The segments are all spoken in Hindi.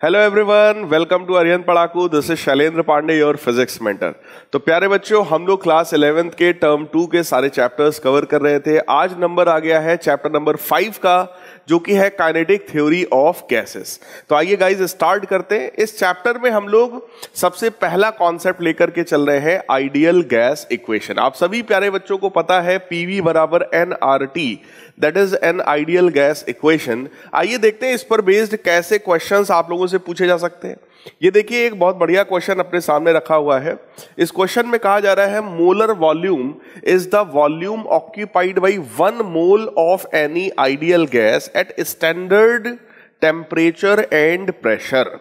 Hello everyone, welcome to Aryan Padhaku. This is Shailendra Pandey, your physics mentor. तो प्यारे बच्चों, हम लोग क्लास 11th के टर्म 2 के सारे चैप्टर्स कवर कर रहे थे। आज नंबर आ गया है चैप्टर नंबर 5 का, जो कि है काइनेटिक थ्योरी ऑफ गैसेस। तो आइए गाइस स्टार्ट करते हैं। इस चैप्टर में हम लोग सबसे पहला कॉन्सेप्ट लेकर के चल रहे हैं, आइडियल गैस इक्वेशन। आप सभी प्यारे बच्चों को पता है पीवी बराबर nRT, that is an ideal gas equation. आइए देखते हैं इस पर बेस्ड कैसे क्वेश्चंस आप लोगों से पूछे जा सकते हैं। ये देखिए, एक बहुत बढ़िया क्वेश्चन अपने सामने रखा हुआ है। इस क्वेश्चन में कहा जा रहा है molar volume is the volume occupied by 1 mole of any ideal gas at standard temperature and pressure.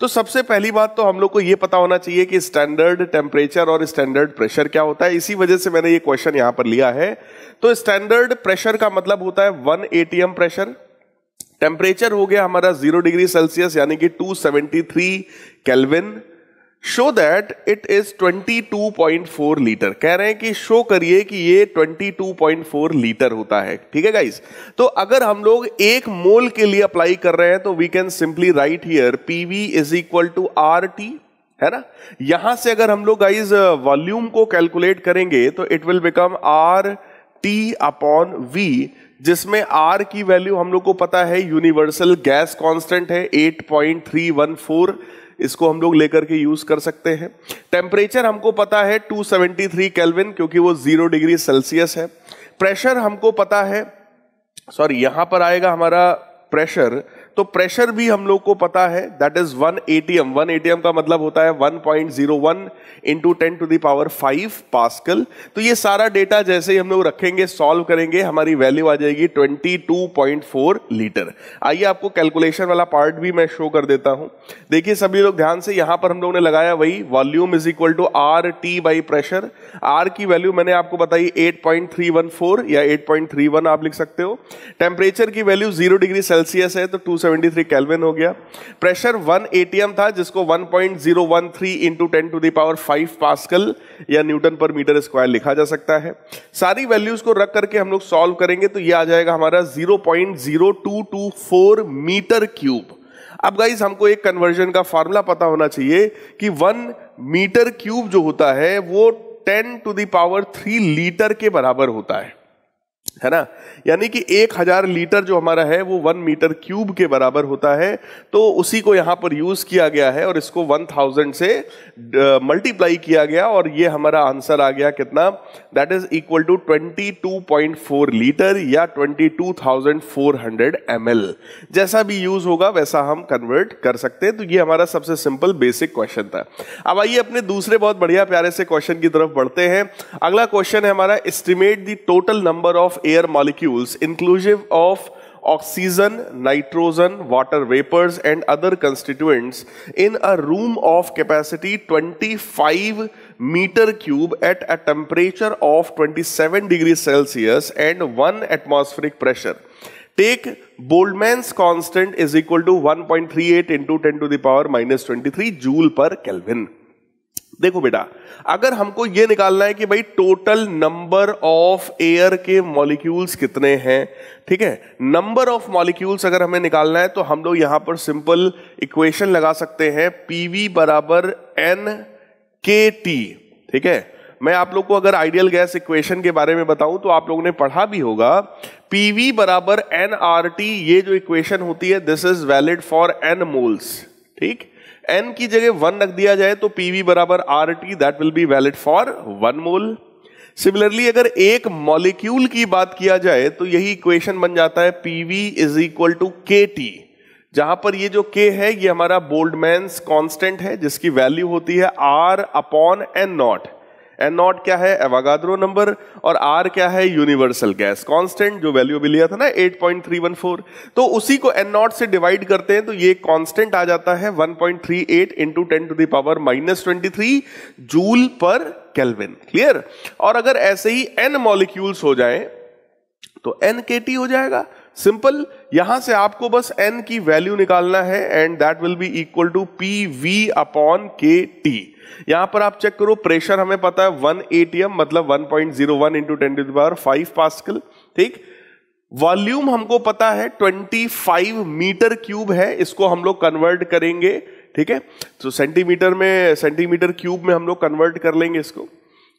तो सबसे पहली बात तो हम लोग को यह पता होना चाहिए कि स्टैंडर्ड टेम्परेचर और स्टैंडर्ड प्रेशर क्या होता है। इसी वजह से मैंने ये क्वेश्चन यहां पर लिया है। तो स्टैंडर्ड प्रेशर का मतलब होता है 1 atm प्रेशर। टेम्परेचर हो गया हमारा 0 डिग्री सेल्सियस यानी कि 273 kelvin. Show that it is 22.4 litre. कह रहे हैं कि शो करिए कि ये 22.4 लीटर होता है। ठीक है गाइस, तो अगर हम लोग 1 मोल के लिए अप्लाई कर रहे हैं तो we can simply write here PV is equal to RT, है ना। यहां से अगर हम लोग गाइस वॉल्यूम को कैलकुलेट करेंगे तो it will become RT upon V, जिसमें R की वैल्यू हम लोग को पता है यूनिवर्सल गैस कांस्टेंट है 8.314। इसको हम लोग लेकर के यूज कर सकते हैं। टेम्परेचर हमको पता है 273 केल्विन, क्योंकि वो 0 डिग्री सेल्सियस है। प्रेशर हमको पता है, सॉरी यहां पर आएगा हमारा प्रेशर, तो प्रेशर भी हम लोग को पता है दैट इज 1 atm। 1 atm का मतलब होता है 1.01 into 10 to the power 5 pascal. तो ये सारा डेटा जैसे ही हम लोग रखेंगे, सॉल्व करेंगे, हमारी वैल्यू आ जाएगी 22.4 लीटर। आइए आपको कैलकुलेशन वाला पार्ट भी मैं शो कर देता हूं। देखिए सभी लोग ध्यान से, यहां पर हम लोगों ने लगाया वही volume is equal to RT by pressure. R की वैल्यू मैंने आपको बताई 8.314 या 8.31 आप लिख सकते हो। टेम्परेचर की वैल्यू 0 डिग्री सेल्सियस है तो 273 केल्विन हो गया। प्रेशर 1 atm था, जिसको 1.013 into 10 to the power 5 pascal या न्यूटन पर मीटर स्क्वायर लिखा जा सकता है। सारी वैल्यूज को रख करके हम लोग सॉल्व करेंगे तो ये आ जाएगा हमारा 0.0224 मीटर क्यूब। अब गाइस हमको एक कन्वर्जन का फार्मूला पता होना चाहिए कि 1 मीटर क्यूब जो होता है वो 10 टू द पावर 3 लीटर के बराबर होता है ना। यानी कि 1000 लीटर जो हमारा है वो 1 मीटर क्यूब के बराबर होता है। तो उसी को यहां पर यूज किया गया है और इसको 1000 से मल्टीप्लाई किया गया और ये हमारा आंसर आ गया कितना, that is equal to 22.4 litre या 22,400 ml। जैसा भी यूज होगा वैसा हम कन्वर्ट कर सकते हैं। तो ये हमारा सबसे सिंपल बेसिक क्वेश्चन था। अब आइए अपने दूसरे बहुत बढ़िया प्यारे से क्वेश्चन की तरफ बढ़ते हैं। अगला क्वेश्चन है हमारा, estimate the total number of air molecules inclusive of oxygen, nitrogen, water vapors and other constituents in a room of capacity 25 meter cube at a temperature of 27 degrees Celsius and 1 atmospheric pressure. Take Boltzmann's constant is equal to 1.38 into 10 to the power minus 23 joule पर केल्विन। देखो बेटा, अगर हमको ये निकालना है कि भाई टोटल नंबर ऑफ एयर के मॉलिक्यूल्स कितने हैं, ठीक है, नंबर ऑफ मॉलिक्यूल्स अगर हमें निकालना है तो हम लोग यहां पर सिंपल इक्वेशन लगा सकते हैं, पीवी बराबर NKT। ठीक है, मैं आप लोग को अगर आइडियल गैस इक्वेशन के बारे में बताऊं तो आप लोगों ने पढ़ा भी होगा, पीवी बराबर nRT। ये जो इक्वेशन होती है this is valid for n moles. ठीक, n की जगह 1 रख दिया जाए तो पीवी बराबर RT, that will be valid for 1 mole. Similarly अगर एक मॉलिक्यूल की बात किया जाए तो यही इक्वेशन बन जाता है PV is equal to KT, जहां पर ये जो K है ये हमारा बोल्ट्जमैन्स कांस्टेंट है, जिसकी वैल्यू होती है R अपॉन N0। N0 क्या है, एवोगाड्रो नंबर, और R क्या है, यूनिवर्सल गैस कांस्टेंट, जो वैल्यू भी लिया था ना 8.314। तो उसी को N0 से डिवाइड करते हैं तो ये कांस्टेंट आ जाता है 1.38 into 10 to the power minus 23 joule पर केल्विन। क्लियर। और अगर ऐसे ही n मॉलिक्यूल्स हो जाएं तो NKT हो जाएगा। सिंपल, यहां से आपको बस n की वैल्यू निकालना है and that will be equal to PV upon KT। यहां पर आप चेक करो, प्रेशर हमें पता है 1 atm मतलब 1.01 into 10 to the power 5 pascal. ठीक, वॉल्यूम हमको पता है 25 मीटर क्यूब है, इसको हम लोग कन्वर्ट करेंगे, ठीक है, तो सेंटीमीटर क्यूब में हम लोग कन्वर्ट कर लेंगे इसको।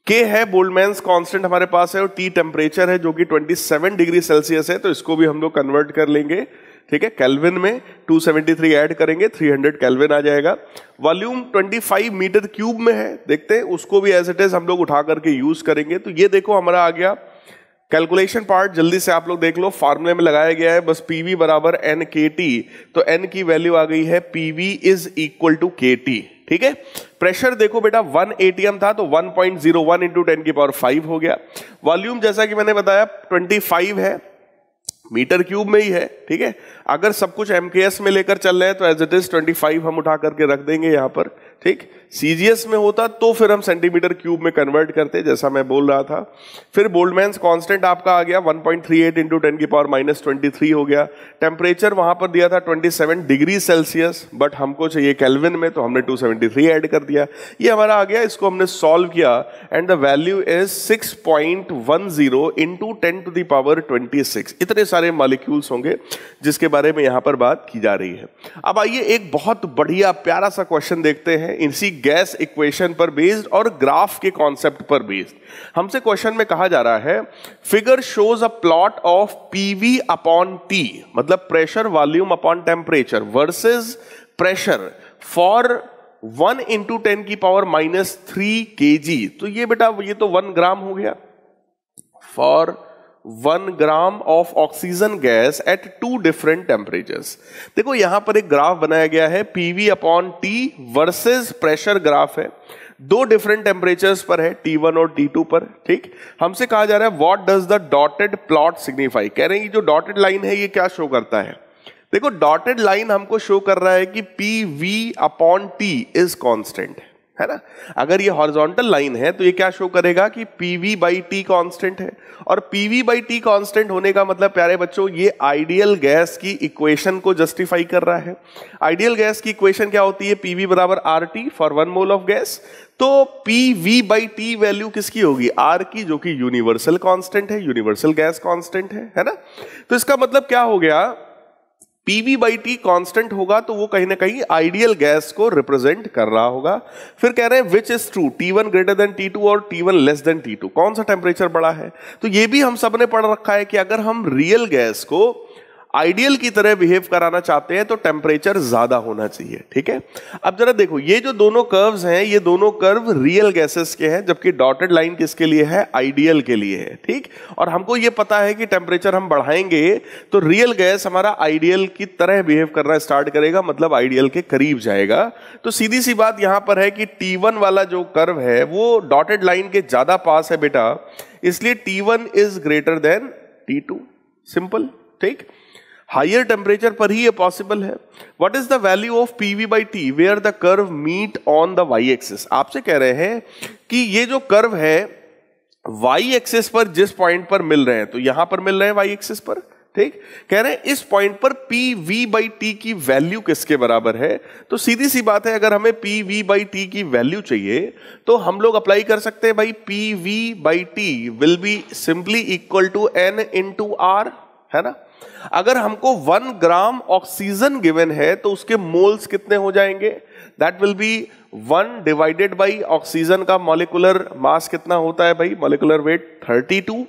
के है बोल्ट्जमैन्स कांस्टेंट हमारे पास है, और टी टेम्परेचर है जो कि 27 डिग्री सेल्सियस है, तो इसको भी हम लोग कन्वर्ट कर लेंगे, ठीक है, केल्विन में 273 ऐड करेंगे 300 केल्विन आ जाएगा। वॉल्यूम 25 मीटर क्यूब में है, देखते हैं उसको भी एज इट इज हम लोग उठा करके यूज करेंगे। तो ये देखो हमारा आ गया कैलकुलेशन पार्ट, जल्दी से आप लोग देख लो, फार्मूले में लगाया गया है बस पीवी बराबर एन के टी, तो एन की वैल्यू आ गई है पीवी इज इक्वल टू के टी, ठीक है। प्रेशर देखो बेटा 1 atm था तो 1.01 इंटू 10⁵ हो गया। वॉल्यूम जैसा कि मैंने बताया 25 है, मीटर क्यूब में ही है, ठीक है। अगर सब कुछ एमकेएस में लेकर चल रहे हैं तो एज इट इज 25 हम उठा करके रख देंगे यहां पर, ठीक। सीजीएस में होता तो फिर हम सेंटीमीटर क्यूब में कन्वर्ट करते, जैसा मैं बोल रहा था। फिर बोल्ट्जमैन्स कांस्टेंट आपका आ गया 1.38 इंटू 10⁻⁻23 हो गया। टेम्परेचर वहां पर दिया था 27 डिग्री सेल्सियस, बट हमको चाहिए केल्विन में, तो हमने 273 ऐड कर दिया। ये हमारा आ गया, इसको हमने सॉल्व किया and the value is 6.10 into 10⁻26। इतने सारे मॉलिक्यूल्स होंगे जिसके बारे में यहां पर बात की जा रही है। अब आइए एक बहुत बढ़िया प्यारा सा क्वेश्चन देखते हैं इसी गैस इक्वेशन पर बेस्ड और ग्राफ के कॉन्सेप्ट पर बेस्ड। हमसे क्वेश्चन में कहा जा रहा है figure shows a plot of PV upon T, मतलब pressure volume upon temperature versus pressure for 1 into 10⁻³ kg। तो ये बेटा ये तो 1 ग्राम हो गया, for 1 gram of oxygen gas at 2 different temperatures. देखो यहां पर एक ग्राफ बनाया गया है, PV upon T versus pressure graph है, 2 डिफरेंट टेम्परेचर्स पर है, T1 और T2 पर, ठीक। हमसे कहा जा रहा है what does the dotted plot signify, कह रहे हैं कि जो डॉटेड लाइन है ये क्या शो करता है। देखो डॉटेड लाइन हमको शो कर रहा है कि PV upon T is constant, है ना। अगर ये हॉरिजॉन्टल लाइन है तो ये क्या शो करेगा कि पीवी बाई टी कांस्टेंट है, और पीवी बाई टी कांस्टेंट होने का मतलब प्यारे बच्चों ये आइडियल गैस की इक्वेशन को जस्टिफाई कर रहा है। आइडियल गैस की इक्वेशन क्या होती है, पीवी बराबर R T for 1 mole of gas. तो पीवी बाई टी वैल्यू किसकी होगी, आर की, जो कि यूनिवर्सल कांस्टेंट है, यूनिवर्सल गैस कांस्टेंट है ना। तो इसका मतलब क्या हो गया, पीवी बाई टी कांस्टेंट होगा तो वो कहीं ना कहीं आइडियल गैस को रिप्रेजेंट कर रहा होगा। फिर कह रहे हैं which is true, T1 greater than T2 और T1 लेस देन T2, कौन सा टेम्परेचर बड़ा है। तो ये भी हम सबने पढ़ रखा है कि अगर हम रियल गैस को आइडियल की तरह बिहेव कराना चाहते हैं तो टेम्परेचर ज्यादा होना चाहिए, ठीक है। अब जरा देखो ये जो दोनों कर्व्स हैं, ये दोनों कर्व रियल गैसेस के हैं, जबकि डॉटेड लाइन किसके लिए है, आइडियल के लिए है, ठीक। और हमको ये पता है कि टेम्परेचर हम बढ़ाएंगे तो रियल गैस हमारा आइडियल की तरह बिहेव करना स्टार्ट करेगा, मतलब आइडियल के करीब जाएगा। तो सीधी सी बात यहां पर है कि T1 वाला जो कर्व है वो डॉटेड लाइन के ज्यादा पास है बेटा, इसलिए T1 is greater than T2, simple, ठीक। हायर टेम्परेचर पर ही ये पॉसिबल है। What is the value of PV by T where the curve meet on the Y axis. आपसे कह रहे हैं कि ये जो कर्व है वाई एक्सिस पर जिस पॉइंट पर मिल रहे हैं, तो यहां पर मिल रहे हैं वाई एक्सिस पर, ठीक। कह रहे हैं इस पॉइंट पर पीवी बाई टी की वैल्यू किसके बराबर है। तो सीधी सी बात है, अगर हमें पीवी बाई टी की वैल्यू चाहिए तो हम लोग अप्लाई कर सकते हैं भाई, PV by T will be simply equal to N into R, है ना। अगर हमको 1 ग्राम ऑक्सीजन गिवन है तो उसके मोल्स कितने हो जाएंगे, that will be 1 divided by oxygen का मॉलिक्यूलर मास कितना होता है भाई, molecular weight 32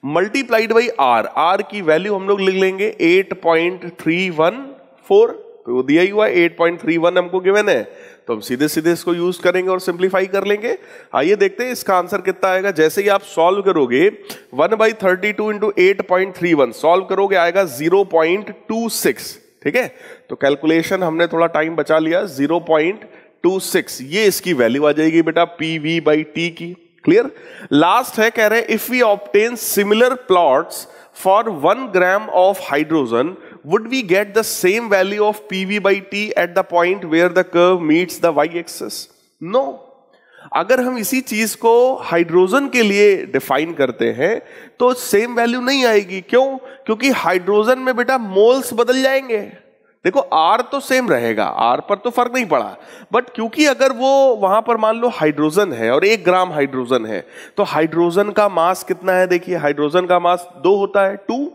multiplied by R. R की वैल्यू हम लोग लिख लेंगे 8.314, तो दिया ही हुआ 8.31 हमको गिवन है, तो हम सीधे सीधे इसको यूज करेंगे और सिंप्लीफाई कर लेंगे। आइए देखते हैं इसका आंसर कितना आएगा। जैसे ही आप सॉल्व करोगे 1/32 इंटू 8.31 सॉल्व करोगे आएगा 0.26, ठीक है। तो कैलकुलेशन हमने थोड़ा टाइम बचा लिया, 0.26 ये इसकी वैल्यू आ जाएगी बेटा पीवी बाई टी की। क्लियर। लास्ट है, कह रहे हैं if we obtain similar plots for 1 gram of hydrogen would we get the same value of PV by T at the point where the curve meets the y-axis? No. अगर हम इसी चीज को हाइड्रोजन के लिए डिफाइन करते हैं तो सेम वैल्यू नहीं आएगी। क्यों? क्योंकि हाइड्रोजन में बेटा मोल्स बदल जाएंगे। देखो R तो सेम रहेगा, R पर तो फर्क नहीं पड़ा, बट क्योंकि अगर वो वहां पर मान लो हाइड्रोजन है और 1 ग्राम हाइड्रोजन है तो हाइड्रोजन का मास कितना है, देखिए हाइड्रोजन का मास 2 होता है, 2,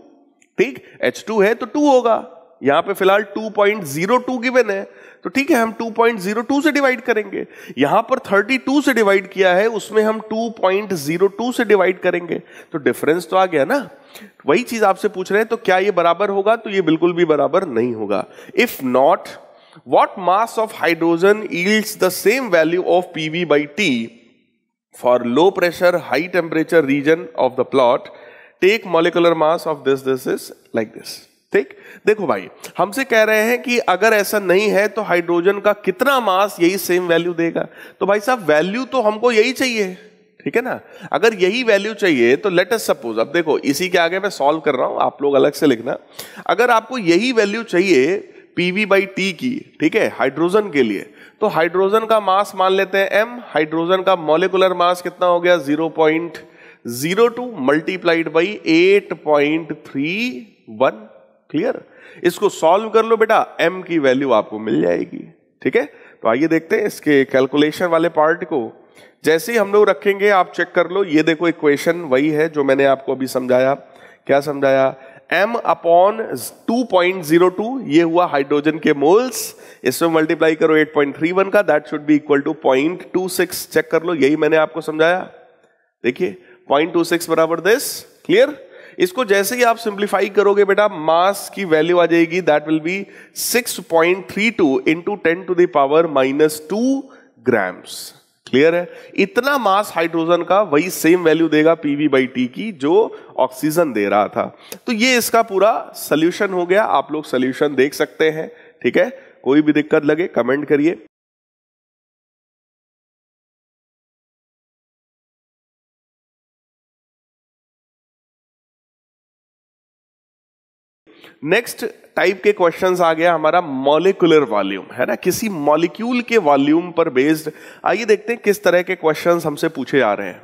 ठीक, H2 है तो 2 होगा, यहां पे फिलहाल 2.02 गिवन है, तो ठीक है हम 2.02 से डिवाइड करेंगे। यहां पर 32 से डिवाइड किया है, उसमें हम 2.02 से डिवाइड करेंगे, तो डिफरेंस तो आ गया ना। वही चीज आपसे पूछ रहे हैं, तो क्या ये बराबर होगा? तो ये बिल्कुल भी बराबर नहीं होगा। If not, what mass of hydrogen yields the same value of PV by T for low pressure high temperature region of the plot? Take molecular mass of this is like this। ठीक, देखो भाई हमसे कह रहे हैं कि अगर ऐसा नहीं है तो हाइड्रोजन का कितना मास यही सेम वैल्यू देगा। तो भाई साहब वैल्यू तो हमको यही चाहिए, ठीक है ना। अगर यही वैल्यू चाहिए तो लेट अस सपोज, अब देखो इसी के आगे मैं सॉल्व कर रहा हूं, आप लोग अलग से लिखना। अगर आपको यही वैल्यू चाहिए PV by T की, ठीक है, हाइड्रोजन के लिए, तो हाइड्रोजन का मास मान लेते हैं m, हाइड्रोजन का मॉलिक्यूलर मास कितना हो गया 0.02 मल्टीप्लाइड बाई 8.31। क्लियर, इसको सॉल्व कर लो बेटा, m की वैल्यू आपको मिल जाएगी। ठीक है, तो आइए देखते हैं इसके कैलकुलेशन वाले पार्ट को। जैसे ही हम लोग रखेंगे आप चेक कर लो, ये देखो इक्वेशन वही है जो मैंने आपको अभी समझाया। क्या समझाया? m अपॉन 2.02 ये हुआ हाइड्रोजन के मोल्स, इसमें मल्टीप्लाई करो 8.31 का, that should be equal to 0.26। Check कर लो, यही मैंने आपको समझाया। देखिए 0.26 बराबर दिस। क्लियर, इसको जैसे ही आप सिंप्लीफाई करोगे बेटा, मास की वैल्यू आ जाएगी, that will be 6.32 into 10 to the power -2 grams. Clear है, इतना मास हाइड्रोजन का वही सेम वैल्यू देगा PV by T की जो ऑक्सीजन दे रहा था। तो ये इसका पूरा सॉल्यूशन हो गया, आप लोग सॉल्यूशन देख सकते हैं। ठीक है, कोई भी दिक्कत लगे कमेंट करिए। नेक्स्ट टाइप के क्वेश्चंस आ गया हमारा मॉलिक्यूलर वॉल्यूम, है ना, किसी मॉलिक्यूल के वॉल्यूम पर बेस्ड। आइए देखते हैं किस तरह के क्वेश्चंस हमसे पूछे जा रहे हैं।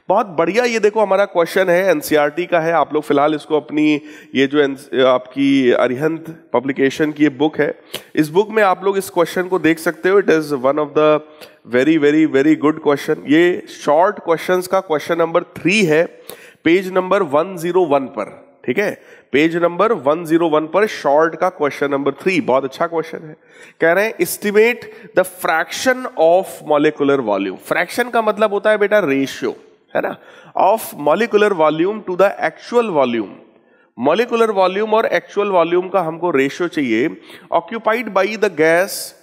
बहुत बढ़िया, ये देखो हमारा क्वेश्चन है, एनसीईआरटी का है। आप लोग फिलहाल इसको अपनी ये जो आपकी अरिहंत पब्लिकेशन की बुक है, इस बुक में आप लोग इस क्वेश्चन को देख सकते हो। It is one of the very very very good question. ये शॉर्ट क्वेश्चंस का क्वेश्चन नंबर 3 है, पेज नंबर 101 पर। ठीक है, पेज नंबर 101 पर शॉर्ट का क्वेश्चन नंबर 3, बहुत अच्छा क्वेश्चन है। कह रहे हैं estimate the fraction of molecular volume. Fraction का मतलब होता है बेटा रेशियो, है ना, of molecular volume to the actual volume. Molecular volume और एक्चुअल वॉल्यूम का हमको रेशियो चाहिए। Occupied by the gas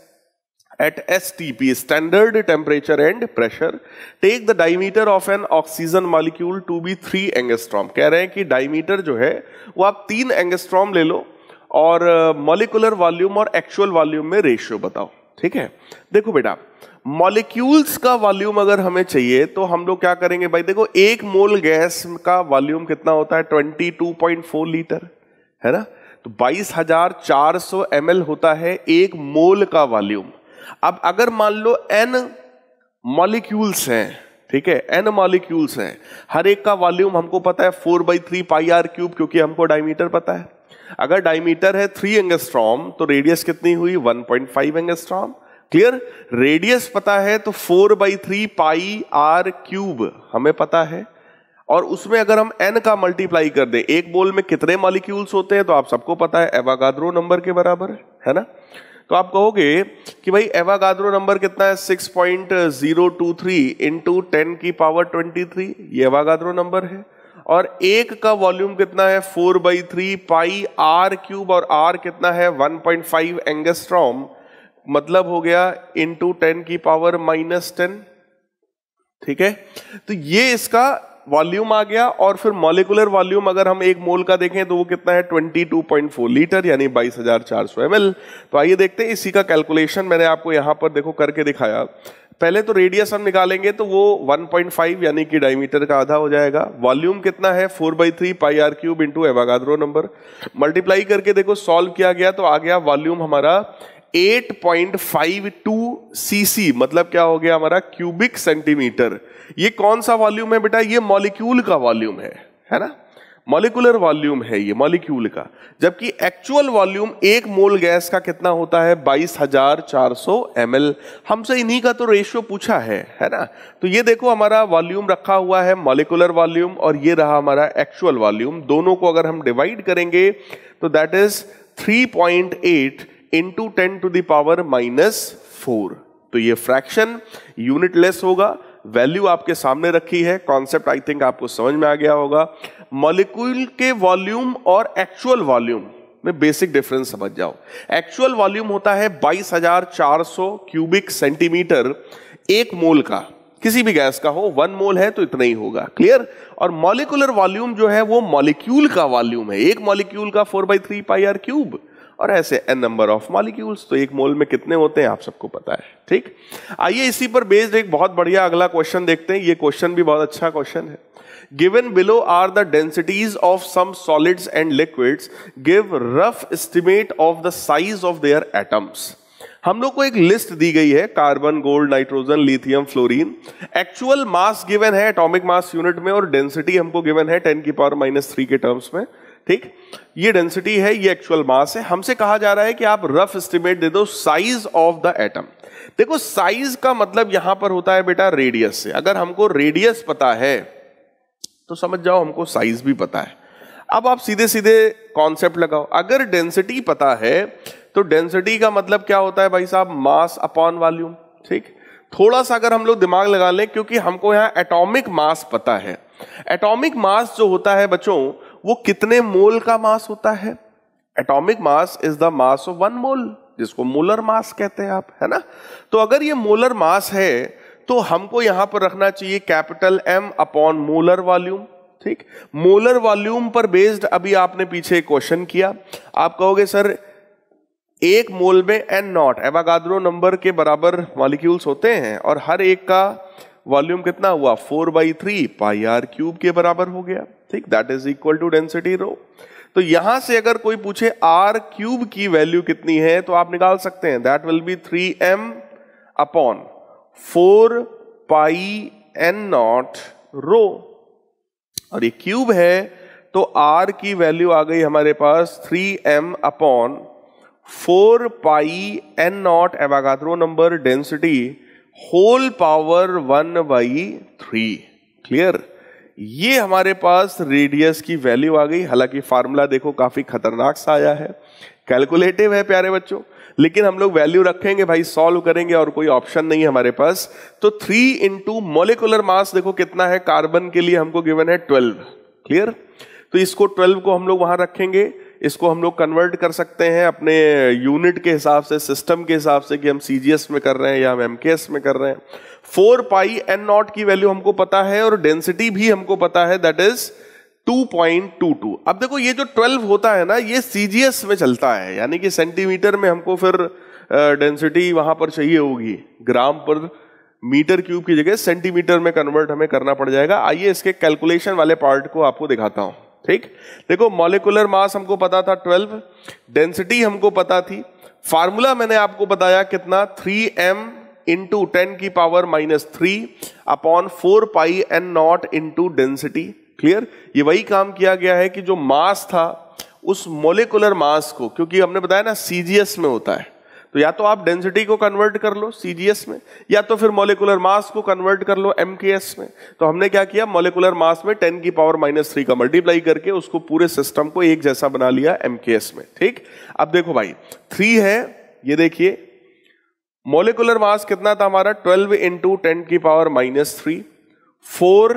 at STP, standard temperature and pressure, take the diameter of an oxygen molecule to be 3 angstrom। कह रहे हैं कि डायमीटर जो है वो आप 3 एंगस्ट्रॉम ले लो और मॉलिक्यूलर वॉल्यूम और एक्चुअल वॉल्यूम में रेशियो बताओ। ठीक है, देखो बेटा मॉलिक्यूल्स का वॉल्यूम अगर हमें चाहिए तो हम लोग क्या करेंगे भाई, देखो एक मोल गैस का वॉल्यूम कितना होता है 22.4 लीटर, है ना, तो 22,400 ml होता है एक मोल का वॉल्यूम। अब अगर मान लो n मॉलिक्यूल्स हैं, ठीक है, n मॉलिक्यूल्स हैं, हर एक का वॉल्यूम हमको पता है 4/3 πr³, क्योंकि हमको डायमीटर पता है। अगर डायमीटर है 3 एंगस्ट्रॉम तो रेडियस कितनी हुई 1.5 एंगस्ट्रॉम। क्लियर, रेडियस पता है तो 4/3 πr³ हमें पता है, और उसमें अगर हम n का मल्टीप्लाई कर दें, एक मोल में कितने मॉलिक्यूल्स होते हैं तो आप सबको पता है, एवोगाड्रो नंबर के बराबर है ना। तो आप कहोगे कि भाई एवोगाड्रो नंबर कितना है 6.023 इंटू 10 की पावर 23, ये एवोगाड्रो नंबर है। और एक का वॉल्यूम कितना है 4/3 πr³, और r कितना है 1.5 एंगस्ट्रॉम, मतलब हो गया इंटू 10 की पावर -10। ठीक है, तो ये इसका वॉल्यूम आ गया। और फिर मॉलिक्यूलर वॉल्यूम अगर हम एक मोल का देखें तो वो कितना है 22.4 लीटर, यानी 22,400 ml। तो आइए देखते हैं इसी का कैलकुलेशन मैंने आपको यहां पर देखो करके दिखाया। पहले तो रेडियस हम निकालेंगे तो वो 1.5 यानी कि डायमीटर का आधा हो जाएगा। वॉल्यूम कितना है 4/3 πr³ into Avogadro number, multiply करके देखो सॉल्व किया गया तो आ गया वॉल्यूम हमारा 8.52 cc, मतलब क्या हो गया हमारा क्यूबिक सेंटीमीटर। ये कौन सा वॉल्यूम है बेटा, ये मॉलिक्यूल का वॉल्यूम है ना, मॉलिक्यूलर वॉल्यूम है ये मॉलिक्यूल का, जबकि एक्चुअल वॉल्यूम एक मोल गैस का कितना होता है 22,400 ml। हमसे इन्हीं का तो रेशियो पूछा है ना। तो ये देखो हमारा वॉल्यूम रखा हुआ है मॉलिक्यूलर वॉल्यूम, और ये रहा हमारा एक्चुअल वॉल्यूम। दोनों को अगर हम डिवाइड करेंगे तो दैट इज 3.8 इंटू 10⁻⁻⁴। तो ये फ्रैक्शन यूनिटलेस होगा। वैल्यू आपके सामने रखी है, कॉन्सेप्ट आई थिंक आपको समझ में आ गया होगा। मॉलिक्यूल के वॉल्यूम और एक्चुअल वॉल्यूम में बेसिक डिफरेंस समझ जाओ। एक्चुअल वॉल्यूम होता है 22,400 क्यूबिक सेंटीमीटर एक मोल का, किसी भी गैस का हो, 1 मोल है तो इतना ही होगा, क्लियर। और मॉलिक्यूलर वॉल्यूम जो है वो मॉलिक्यूल का वॉल्यूम है, एक मॉलिक्यूल का 4/3 πr क्यूब, और ऐसे n नंबर ऑफ मॉलिक्यूल्स। तो एक मोल में कितने होते हैं आप सबको पता है, ठीक। आइए इसी पर बेस्ड एक बहुत बढ़िया अगला क्वेश्चन देखते हैं। ये क्वेश्चन भी बहुत अच्छा क्वेश्चन है। Given below are the densities of some solids and liquids, give rough estimate of the size of their atoms. हम लोग को एक लिस्ट दी गई है, carbon, gold, nitrogen, lithium, fluorine. Actual mass given है एटॉमिक मास यूनिट में, और डेंसिटी हमको गिवन है 10⁻³ के टर्म्स में, ठीक। ये डेंसिटी है, ये एक्चुअल मास है। हमसे कहा जा रहा है कि आप रफ एस्टिमेट दे दो साइज ऑफ द एटम। देखो साइज का मतलब यहां पर होता है बेटा रेडियस से। अगर हमको रेडियस पता है तो समझ जाओ हमको साइज भी पता है। अब आप सीधे सीधे कॉन्सेप्ट लगाओ। अगर डेंसिटी पता है तो डेंसिटी का मतलब क्या होता है भाई साहब, मास अपॉन वॉल्यूम, ठीक। थोड़ा सा अगर हम लोग दिमाग लगा लें, क्योंकि हमको यहां एटॉमिक मास पता है। एटॉमिक मास जो होता है बच्चों, वो कितने मोल का मास होता है? Atomic mass is the mass of 1 मोल, जिसको मोलर मास कहते हैं आप, है ना। तो अगर ये मोलर मास है तो हमको यहां पर रखना चाहिए capital M upon molar volume, ठीक। मोलर वॉल्यूम पर बेस्ड अभी आपने पीछे क्वेश्चन किया। आप कहोगे सर एक मोल में n0 एवोगाड्रो नंबर के बराबर मॉलिक्यूल्स होते हैं, और हर एक का वॉल्यूम कितना हुआ 4/3 πr³ के बराबर हो गया, ठीक। That is equal to density rho. तो यहां से अगर कोई पूछे r³ की वैल्यू कितनी है तो आप निकाल सकते हैं, that will B 3m upon 4πn0 रो। और ये क्यूब है तो r की वैल्यू आ गई हमारे पास 3m upon 4πn0 Avogadro number density whole power 1/3, clear. ये हमारे पास रेडियस की वैल्यू आ गई। हालांकि फार्मूला देखो काफी खतरनाक सा आया है, कैलकुलेटिव है प्यारे बच्चों, लेकिन हम लोग वैल्यू रखेंगे भाई, सॉल्व करेंगे, और कोई ऑप्शन नहीं है हमारे पास। तो 3 इंटू मोलिकुलर मास देखो कितना है, कार्बन के लिए हमको गिवन है 12, क्लियर। तो इसको 12 को हम लोग वहां रखेंगे। इसको हम लोग कन्वर्ट कर सकते हैं अपने यूनिट के हिसाब से, सिस्टम के हिसाब से, कि हम CGS में कर रहे हैं या हम MKS में कर रहे हैं। 4πn0 की वैल्यू हमको पता है, और डेंसिटी भी हमको पता है, दैट इज 2.22। अब देखो ये जो 12 होता है ना, ये CGS में चलता है, यानी कि सेंटीमीटर में हमको फिर डेंसिटी वहां पर चाहिए होगी, ग्राम पर मीटर क्यूब की जगह सेंटीमीटर में कन्वर्ट हमें करना पड़ जाएगा। आइए इसके कैलकुलेशन वाले पार्ट को आपको दिखाता हूं, ठीक। देखो मॉलिक्यूलर मास हमको पता था 12, डेंसिटी हमको पता थी। फार्मूला मैंने आपको बताया कितना, 3m into 10⁻³ upon 4πn0 into density, clear. ये वही काम किया गया है कि जो मास था उस मोलिकुलर मास को, क्योंकि हमने बताया ना CGS में होता है, तो या तो आप डेंसिटी को कन्वर्ट कर लो CGS में, या तो फिर मोलिकुलर मास को कन्वर्ट कर लो MKS में। तो हमने क्या किया, मोलिकुलर मास में 10⁻³ का मल्टीप्लाई करके उसको पूरे सिस्टम को एक जैसा बना लिया MKS में, ठीक। अब देखो भाई 3 है, ये देखिए मोलिकुलर मास कितना था हमारा, 12 इंटू 10⁻³ 4,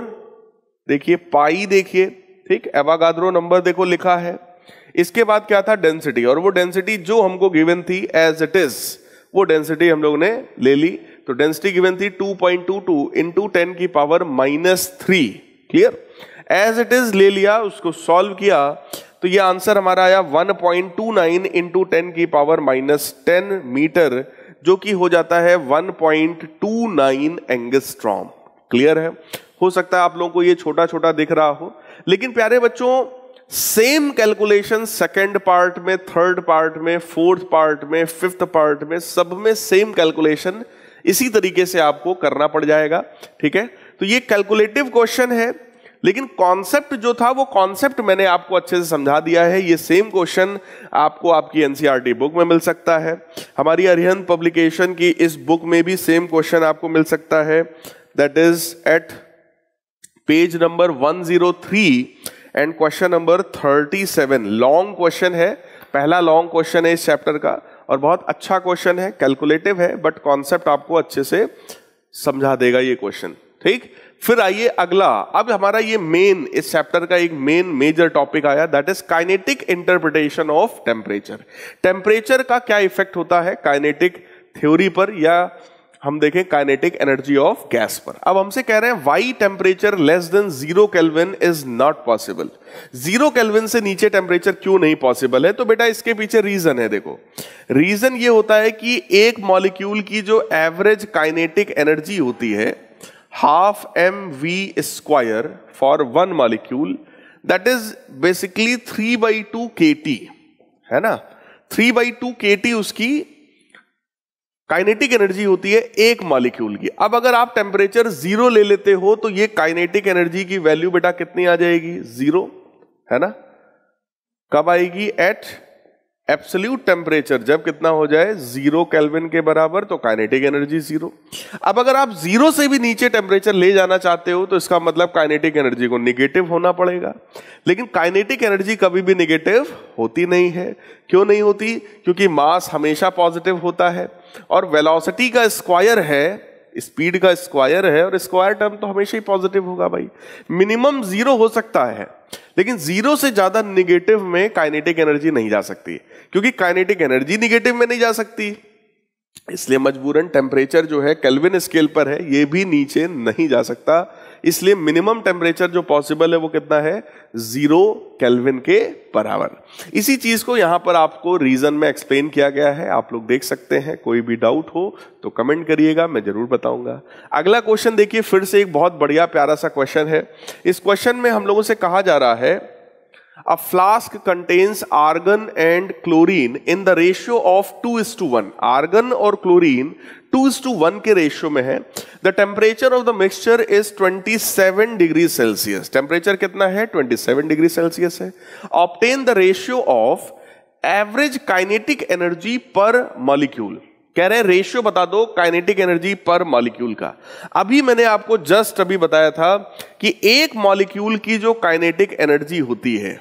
देखिए पाई, देखिए, ठीक। एवोगाड्रो नंबर देखो लिखा है। इसके बाद क्या था, डेंसिटी, और वो डेंसिटी जो हमको गिवन थी एज इट इज, वो डेंसिटी हम लोग ने ले ली। तो डेंसिटी गिवन थी 2.22 into 10⁻³ clear, as it is ले लिया, उसको सॉल्व किया तो ये आंसर हमारा आया 1.29 इंटू 10⁻10 मीटर, जो कि हो जाता है 1.29 एंगस्ट्रॉम। क्लियर है। हो सकता है आप लोगों को ये छोटा छोटा दिख रहा हो, लेकिन प्यारे बच्चों सेम कैलकुलेशन सेकंड पार्ट में, थर्ड पार्ट में, फोर्थ पार्ट में, फिफ्थ पार्ट में, सब में सेम कैलकुलेशन इसी तरीके से आपको करना पड़ जाएगा। ठीक है, तो ये कैलकुलेटिव क्वेश्चन है, लेकिन कॉन्सेप्ट जो था वो कॉन्सेप्ट मैंने आपको अच्छे से समझा दिया है। ये सेम क्वेश्चन आपको आपकी एनसीईआरटी बुक में मिल सकता है, हमारी अरिहंत पब्लिकेशन की इस बुक में भी सेम क्वेश्चन आपको मिल सकता है, that is at page number 103 and question number 37। Long question है, पहला लॉन्ग क्वेश्चन है इस चैप्टर का और बहुत अच्छा क्वेश्चन है, कैलकुलेटिव है, बट कॉन्सेप्ट आपको अच्छे से समझा देगा ये क्वेश्चन। ठीक, फिर आइए अगला। अब हमारा ये मेन, इस चैप्टर का एक मेन मेजर टॉपिक आया, that is kinetic interpretation of temperature. Temperature का क्या इफेक्ट होता है काइनेटिक थ्योरी पर, या हम देखें काइनेटिक एनर्जी ऑफ गैस पर। अब हमसे कह रहे हैं why temperature less than 0 kelvin is not possible. 0 kelvin से नीचे टेम्परेचर क्यों नहीं पॉसिबल है? तो बेटा इसके पीछे रीजन है। देखो, रीजन ये होता है कि एक मॉलिक्यूल की जो एवरेज काइनेटिक एनर्जी होती है half mv² for one molecule, that is basically 3/2 kT, है ना। 3/2 kT उसकी काइनेटिक एनर्जी होती है एक मॉलिक्यूल की। अब अगर आप टेम्परेचर 0 ले लेते हो तो ये काइनेटिक एनर्जी की वैल्यू बेटा कितनी आ जाएगी? 0, है ना। कब आएगी? एट एब्सोल्यूट टेम्परेचर, जब कितना हो जाए 0 केल्विन के बराबर, तो काइनेटिक एनर्जी 0। अब अगर आप 0 से भी नीचे टेम्परेचर ले जाना चाहते हो तो इसका मतलब काइनेटिक एनर्जी को निगेटिव होना पड़ेगा। लेकिन काइनेटिक एनर्जी कभी भी निगेटिव होती नहीं है। क्यों नहीं होती? क्योंकि मास हमेशा पॉजिटिव होता है और वेलोसिटी का स्क्वायर है, स्पीड का स्क्वायर है, और स्क्वायर टर्म तो हमेशा ही पॉजिटिव होगा भाई। मिनिमम 0 हो सकता है, लेकिन 0 से ज्यादा निगेटिव में काइनेटिक एनर्जी नहीं जा सकती, क्योंकि काइनेटिक एनर्जी निगेटिव में नहीं जा सकती, इसलिए मजबूरन टेम्परेचर जो है केल्विन स्केल पर है, ये भी नीचे नहीं जा सकता। इसलिए मिनिमम टेम्परेचर जो पॉसिबल है वो कितना है? 0 केल्विन के बराबर। इसी चीज को यहां पर आपको रीजन में एक्सप्लेन किया गया है, आप लोग देख सकते हैं। कोई भी डाउट हो तो कमेंट करिएगा, मैं जरूर बताऊंगा। अगला क्वेश्चन देखिए, फिर से एक बहुत बढ़िया प्यारा सा क्वेश्चन है। इस क्वेश्चन में हम लोगों से कहा जा रहा है, A flask contains argon and chlorine in the ratio of 2:1. Argon और क्लोरीन 2:1 के रेशियो में है। The temperature of the mixture is 27 degree Celsius. Temperature कितना है? 27 डिग्री सेल्सियस है। Obtain the ratio of average kinetic energy per molecule। कह रहे हैं रेशियो बता दो काइनेटिक एनर्जी पर मॉलिक्यूल का। अभी मैंने आपको जस्ट अभी बताया था कि एक मॉलिक्यूल की जो काइनेटिक एनर्जी होती है,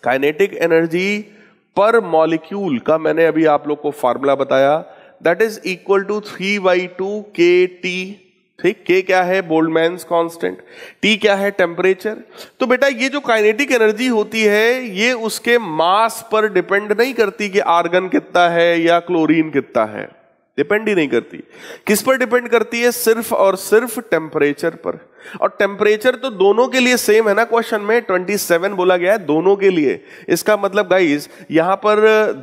काइनेटिक एनर्जी पर मॉलिक्यूल का मैंने अभी आप लोग को फार्मूला बताया, that is equal to 3/2 kT। ठीक, K क्या है? बोल्ट्जमैन्स कांस्टेंट। T क्या है? टेम्परेचर। तो बेटा ये जो काइनेटिक एनर्जी होती है ये उसके मास पर डिपेंड नहीं करती कि आर्गन कितना है या क्लोरीन कितना है, डिपेंड ही नहीं करती। किस पर डिपेंड करती है? सिर्फ और सिर्फ टेम्परेचर पर। और टेम्परेचर तो दोनों के लिए सेम है ना, क्वेश्चन में 27 बोला गया है दोनों के लिए। इसका मतलब गाइस यहां पर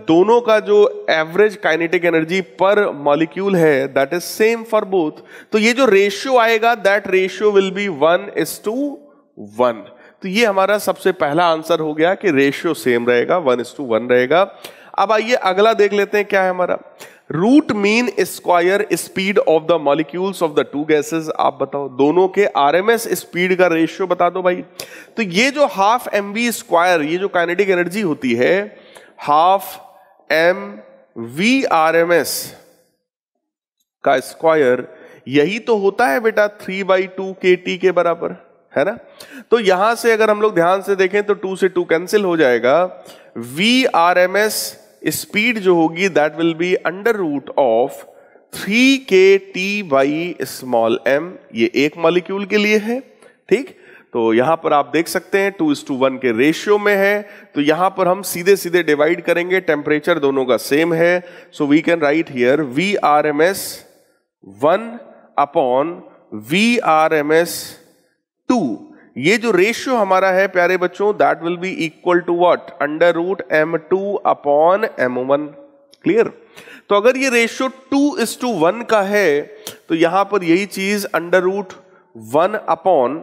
दोनों का जो एवरेज काइनेटिक एनर्जी पर मॉलिक्यूल है that is same for both. तो ये जो रेशियो आएगा दैट रेशियो विल बी 1:1। तो ये हमारा सबसे पहला आंसर हो गया कि रेशियो सेम रहेगा, 1:1 रहेगा। अब आइए अगला देख लेते हैं क्या है हमारा। Root mean square speed of the molecules of the two gases. आप बताओ दोनों के आरएमएस स्पीड का रेशियो बता दो भाई। तो ये जो हाफ mv², ये जो काइनेटिक एनर्जी होती है हाफ mv/RMS का स्क्वायर, यही तो होता है बेटा 3/2 kT के बराबर, है ना। तो यहां से अगर हम लोग ध्यान से देखें तो 2 से 2 कैंसिल हो जाएगा। v/RMS स्पीड जो होगी दैट विल बी √3 kT/m। ये एक मॉलिक्यूल के लिए है। ठीक, तो यहां पर आप देख सकते हैं 2:1 के रेशियो में है, तो यहां पर हम सीधे सीधे डिवाइड करेंगे, टेम्परेचर दोनों का सेम है। So we can write here v/RMS 1/v/RMS 2। ये जो रेशियो हमारा है प्यारे बच्चों that will be equal to what? √m2/m1। Clear? तो अगर ये रेशियो 2:1 का है तो यहां पर यही चीज √1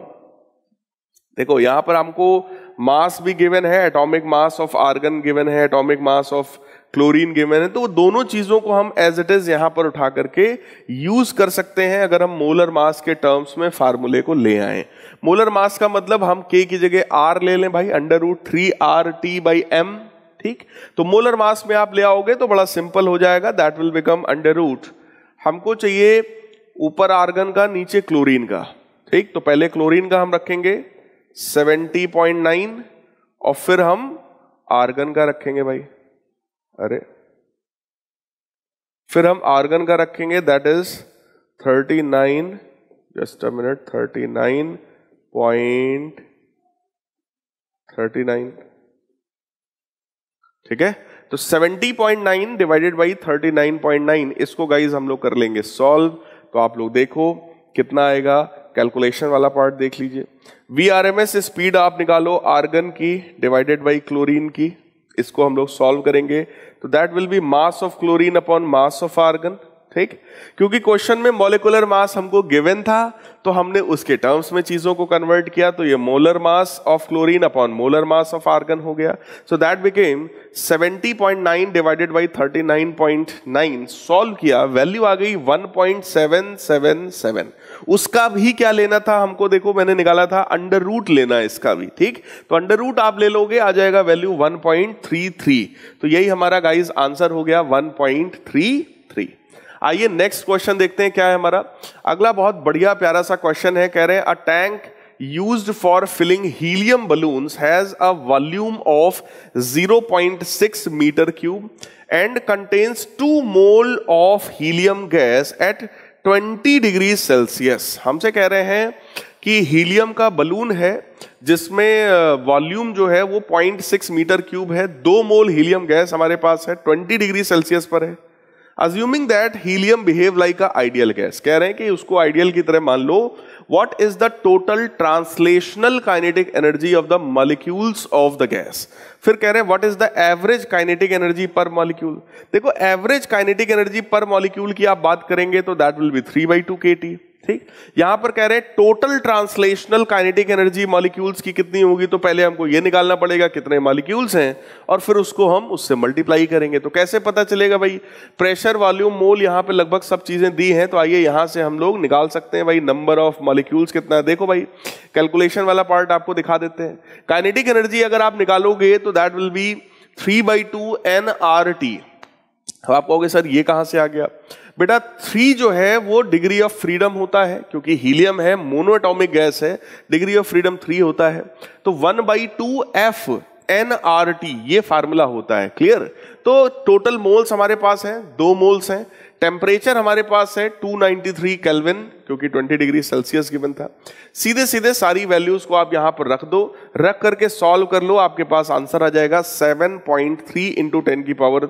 देखो यहां पर हमको मास भी गिवन है, atomic mass of argon given है, atomic mass of chlorine given है, तो वो दोनों चीजों को हम एज इट इज यहां पर उठा करके यूज कर सकते हैं अगर हम मोलर मास के टर्म्स में फार्मूले को ले आए। मोलर मास का मतलब हम K की जगह R ले लें भाई, √3RT/m, ठीक। तो मोलर मास में आप ले आओगे तो बड़ा सिंपल हो जाएगा, दैट विल बिकम √ हमको चाहिए ऊपर आर्गन का नीचे क्लोरीन का, ठीक। तो पहले क्लोरीन का हम रखेंगे 70.9 और फिर हम आर्गन का रखेंगे भाई, अरे फिर हम आर्गन का रखेंगे that is 39, just a minute, 39.39, ठीक है। तो 70.9 डिवाइडेड बाई 39.9, इसको गाइज हम लोग कर लेंगे सॉल्व। तो आप लोग देखो कितना आएगा, कैलकुलेशन वाला पार्ट देख लीजिए। VRMS स्पीड आप निकालो आर्गन की डिवाइडेड बाई क्लोरीन की, इसको हम लोग सॉल्व करेंगे। तो that will be mass of chlorine upon mass of argon, ठीक। क्योंकि क्वेश्चन में मॉलिक्यूलर मास हमको गिवन था तो हमने उसके टर्म्स में चीजों को कन्वर्ट किया, तो ये molar mass of chlorine upon molar mass of argon हो गया। So that became 70.9 divided by 39.9, solve किया, वैल्यू आ गई 1.777। उसका भी क्या लेना था हमको, देखो मैंने निकाला था √ लेना है इसका भी, ठीक। तो √ आप ले लोगे, आ जाएगा वैल्यू 1.33। तो यही हमारा गाइस आंसर हो गया 1.33। आइए नेक्स्ट क्वेश्चन देखते हैं क्या है हमारा अगला। बहुत बढ़िया प्यारा सा क्वेश्चन है, कह रहे हैं a tank used for filling helium balloons has a volume of 0.6 meter cube and contains 2 mole of helium gas at 20 degree Celsius. हमसे कह रहे हैं कि हीलियम का बलून है जिसमें वॉल्यूम जो है वो 0.6 मीटर क्यूब है, 2 मोल हीलियम गैस हमारे पास है, 20 डिग्री सेल्सियस पर है। Assuming that helium behave like a ideal gas, कह रहे हैं कि उसको आइडियल की तरह मान लो। What is the total translational kinetic energy of the molecules of the gas? फिर कह रहे हैं what is the average kinetic energy per molecule? देखो एवरेज काइनेटिक एनर्जी पर मॉलिक्यूल की आप बात करेंगे तो दैट विल बी 3/2 kT, ठीक। यहां पर कह रहे हैं total translational kinetic energy molecules की कितनी होगी, तो पहले हमको ये निकालना पड़ेगा कितने मॉलिक्यूल्स हैं और फिर उसको हम उससे मल्टीप्लाई करेंगे। तो कैसे पता चलेगा भाई, प्रेशर, वॉल्यूम, मोल, यहां पे लगभग सब चीजें दी हैं, तो आइए यहां से हम लोग निकाल सकते हैं भाई नंबर ऑफ मॉलिक्यूल्स कितना है। देखो भाई कैलकुलेशन वाला पार्ट आपको दिखा देते हैं। काइनेटिक एनर्जी अगर आप निकालोगे तो दैट विल बी 3/2 nRT। आप कहोगे सर ये कहां से आ गया, बेटा 3 जो है वो डिग्री ऑफ फ्रीडम होता है, क्योंकि हीलियम है, मोनोएटॉमिक गैस है, डिग्री ऑफ फ्रीडम 3 होता है। तो 1/2 F nRT ये फार्मूला होता है, क्लियर। तो टोटल मोल्स हमारे पास है 2 मोल्स हैं। टेम्परेचर हमारे पास है 293 केल्विन, क्योंकि 20 डिग्री सेल्सियस गिवन था। सीधे सीधे सारी वैल्यूज को आप यहां पर रख दो, रख करके सॉल्व कर लो, आपके पास आंसर आ जाएगा 7.3 ×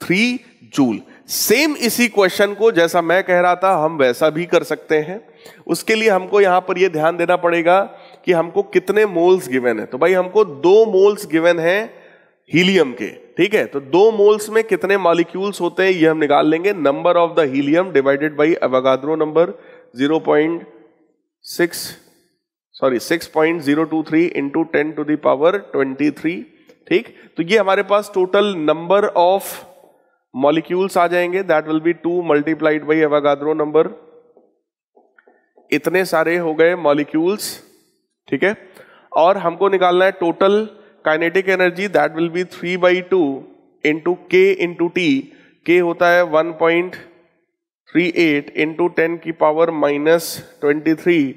10³ जूल। सेम इसी क्वेश्चन को जैसा मैं कह रहा था हम वैसा भी कर सकते हैं। उसके लिए हमको यहां पर यह ध्यान देना पड़ेगा कि हमको कितने मोल्स गिवन है। तो भाई हमको 2 मोल्स गिवन है हीलियम के, ठीक है। तो 2 मोल्स में कितने मॉलिक्यूल्स होते हैं ये हम निकाल लेंगे। Number of the helium divided by Avogadro number 6.023 × 10⁻23, ठीक। तो ये हमारे पास टोटल नंबर ऑफ मॉलिक्यूल्स आ जाएंगे, that will be 2 multiplied by Avogadro number. इतने सारे हो गए मॉलिक्यूल्स, ठीक है। और हमको निकालना है total kinetic energy, that will B 3/2 × K × T। K होता है 1.38 × 10⁻⁻23।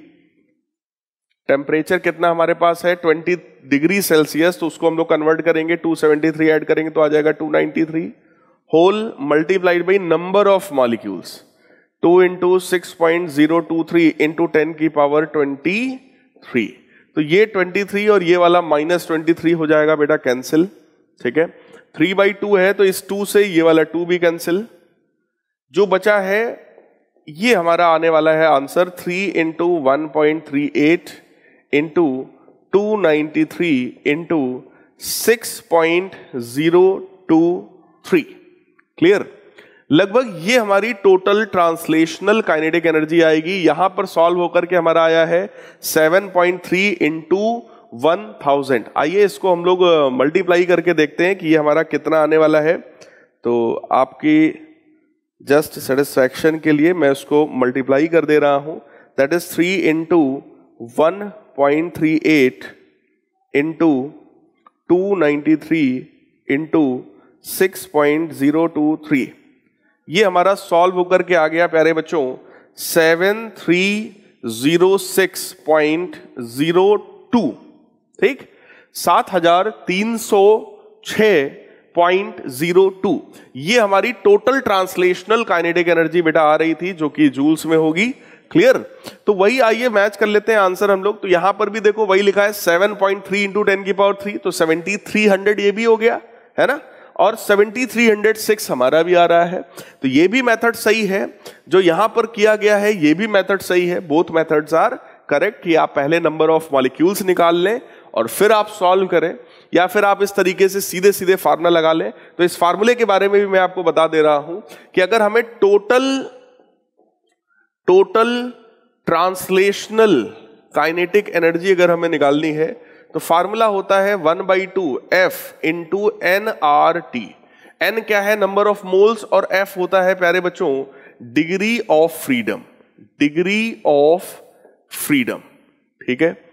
टेम्परेचर कितना हमारे पास है 20 डिग्री सेल्सियस, तो उसको हम लोग कन्वर्ट करेंगे, 273 ऐड करेंगे तो आ जाएगा 293 whole multiplied by number of molecules 2 × 6.023 × 10⁻23। तो ये 23 और ये वाला -23 हो जाएगा बेटा कैंसिल, ठीक है। 3/2 है तो इस 2 से ये वाला 2 भी कैंसिल। जो बचा है ये हमारा आने वाला है आंसर 3 × 1.38 × 293 × 6.023, क्लियर। लगभग ये हमारी टोटल ट्रांसलेशनल काइनेटिक एनर्जी आएगी। यहां पर सॉल्व होकर के हमारा आया है 7.3 × 1000। आइए इसको हम लोग मल्टीप्लाई करके देखते हैं कि ये हमारा कितना आने वाला है। तो आपकी जस्ट सेटिस्फैक्शन के लिए मैं उसको मल्टीप्लाई कर दे रहा हूं। That is 3 into 1.38 into 293 into 6.023। ये हमारा सॉल्व होकर के आ गया प्यारे बच्चों 7306.02। ठीक, 7306.02। ये हमारी टोटल ट्रांसलेशनल काइनेटिक एनर्जी बेटा आ रही थी, जो कि जूल्स में होगी। क्लियर? तो वही आइए मैच कर लेते हैं आंसर हम लोग। तो यहां पर भी देखो वही लिखा है 7.3 इंटू 10⁻3, तो 7300 ये भी हो गया है ना, और 7306 हमारा भी आ रहा है। तो ये भी मेथड सही है, जो यहां पर किया गया है ये भी मेथड सही है। बोथ मेथड्स आर करेक्ट कि आप पहले नंबर ऑफ मॉलिक्यूल्स निकाल लें और फिर आप सॉल्व करें, या फिर आप इस तरीके से सीधे सीधे फार्मूला लगा लें। तो इस फार्मूले के बारे में भी मैं आपको बता दे रहा हूं कि अगर हमें टोटल ट्रांसलेशनल काइनेटिक एनर्जी अगर हमें निकालनी है तो फार्मूला होता है 1/2 F इंटू nRT। N क्या है? नंबर ऑफ मोल्स, और F होता है प्यारे बच्चों degree of freedom. Degree of freedom, ठीक है।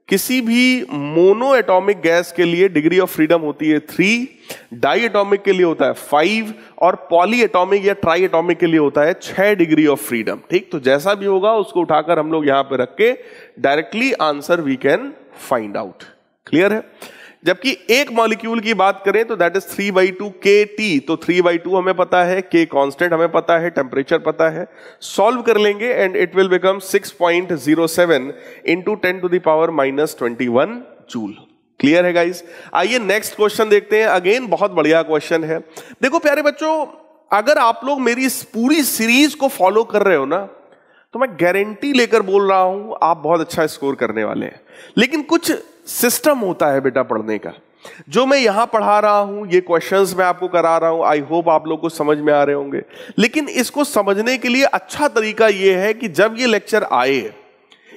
किसी भी मोनो एटॉमिक गैस के लिए डिग्री ऑफ फ्रीडम होती है 3, डाई एटॉमिक के लिए होता है 5, और पॉली एटॉमिक या ट्राई एटॉमिक के लिए होता है 6 डिग्री ऑफ फ्रीडम। ठीक, तो जैसा भी होगा उसको उठाकर हम लोग यहां पे रख के directly answer we can find out. Clear है? जबकि एक मॉलिक्यूल की बात करें तो दैट इज 3/2 kT। तो 3/2 हमें पता है, K कांस्टेंट हमें पता है, टेम्परेचर पता है। सॉल्व कर लेंगे and it will become 6.07 into 10⁻⁻21 joule. Clear है गाइस? आइए नेक्स्ट क्वेश्चन देखते हैं। अगेन बहुत बढ़िया क्वेश्चन है। देखो प्यारे बच्चों, अगर आप लोग मेरी इस पूरी सीरीज को फॉलो कर रहे हो ना, तो मैं गारंटी लेकर बोल रहा हूं आप बहुत अच्छा स्कोर करने वाले हैं। लेकिन कुछ सिस्टम होता है बेटा पढ़ने का, जो मैं यहां पढ़ा रहा हूं, ये क्वेश्चंस मैं आपको करा रहा हूं, आई होप आप लोग को समझ में आ रहे होंगे। लेकिन इसको समझने के लिए अच्छा तरीका यह है कि जब ये लेक्चर आए,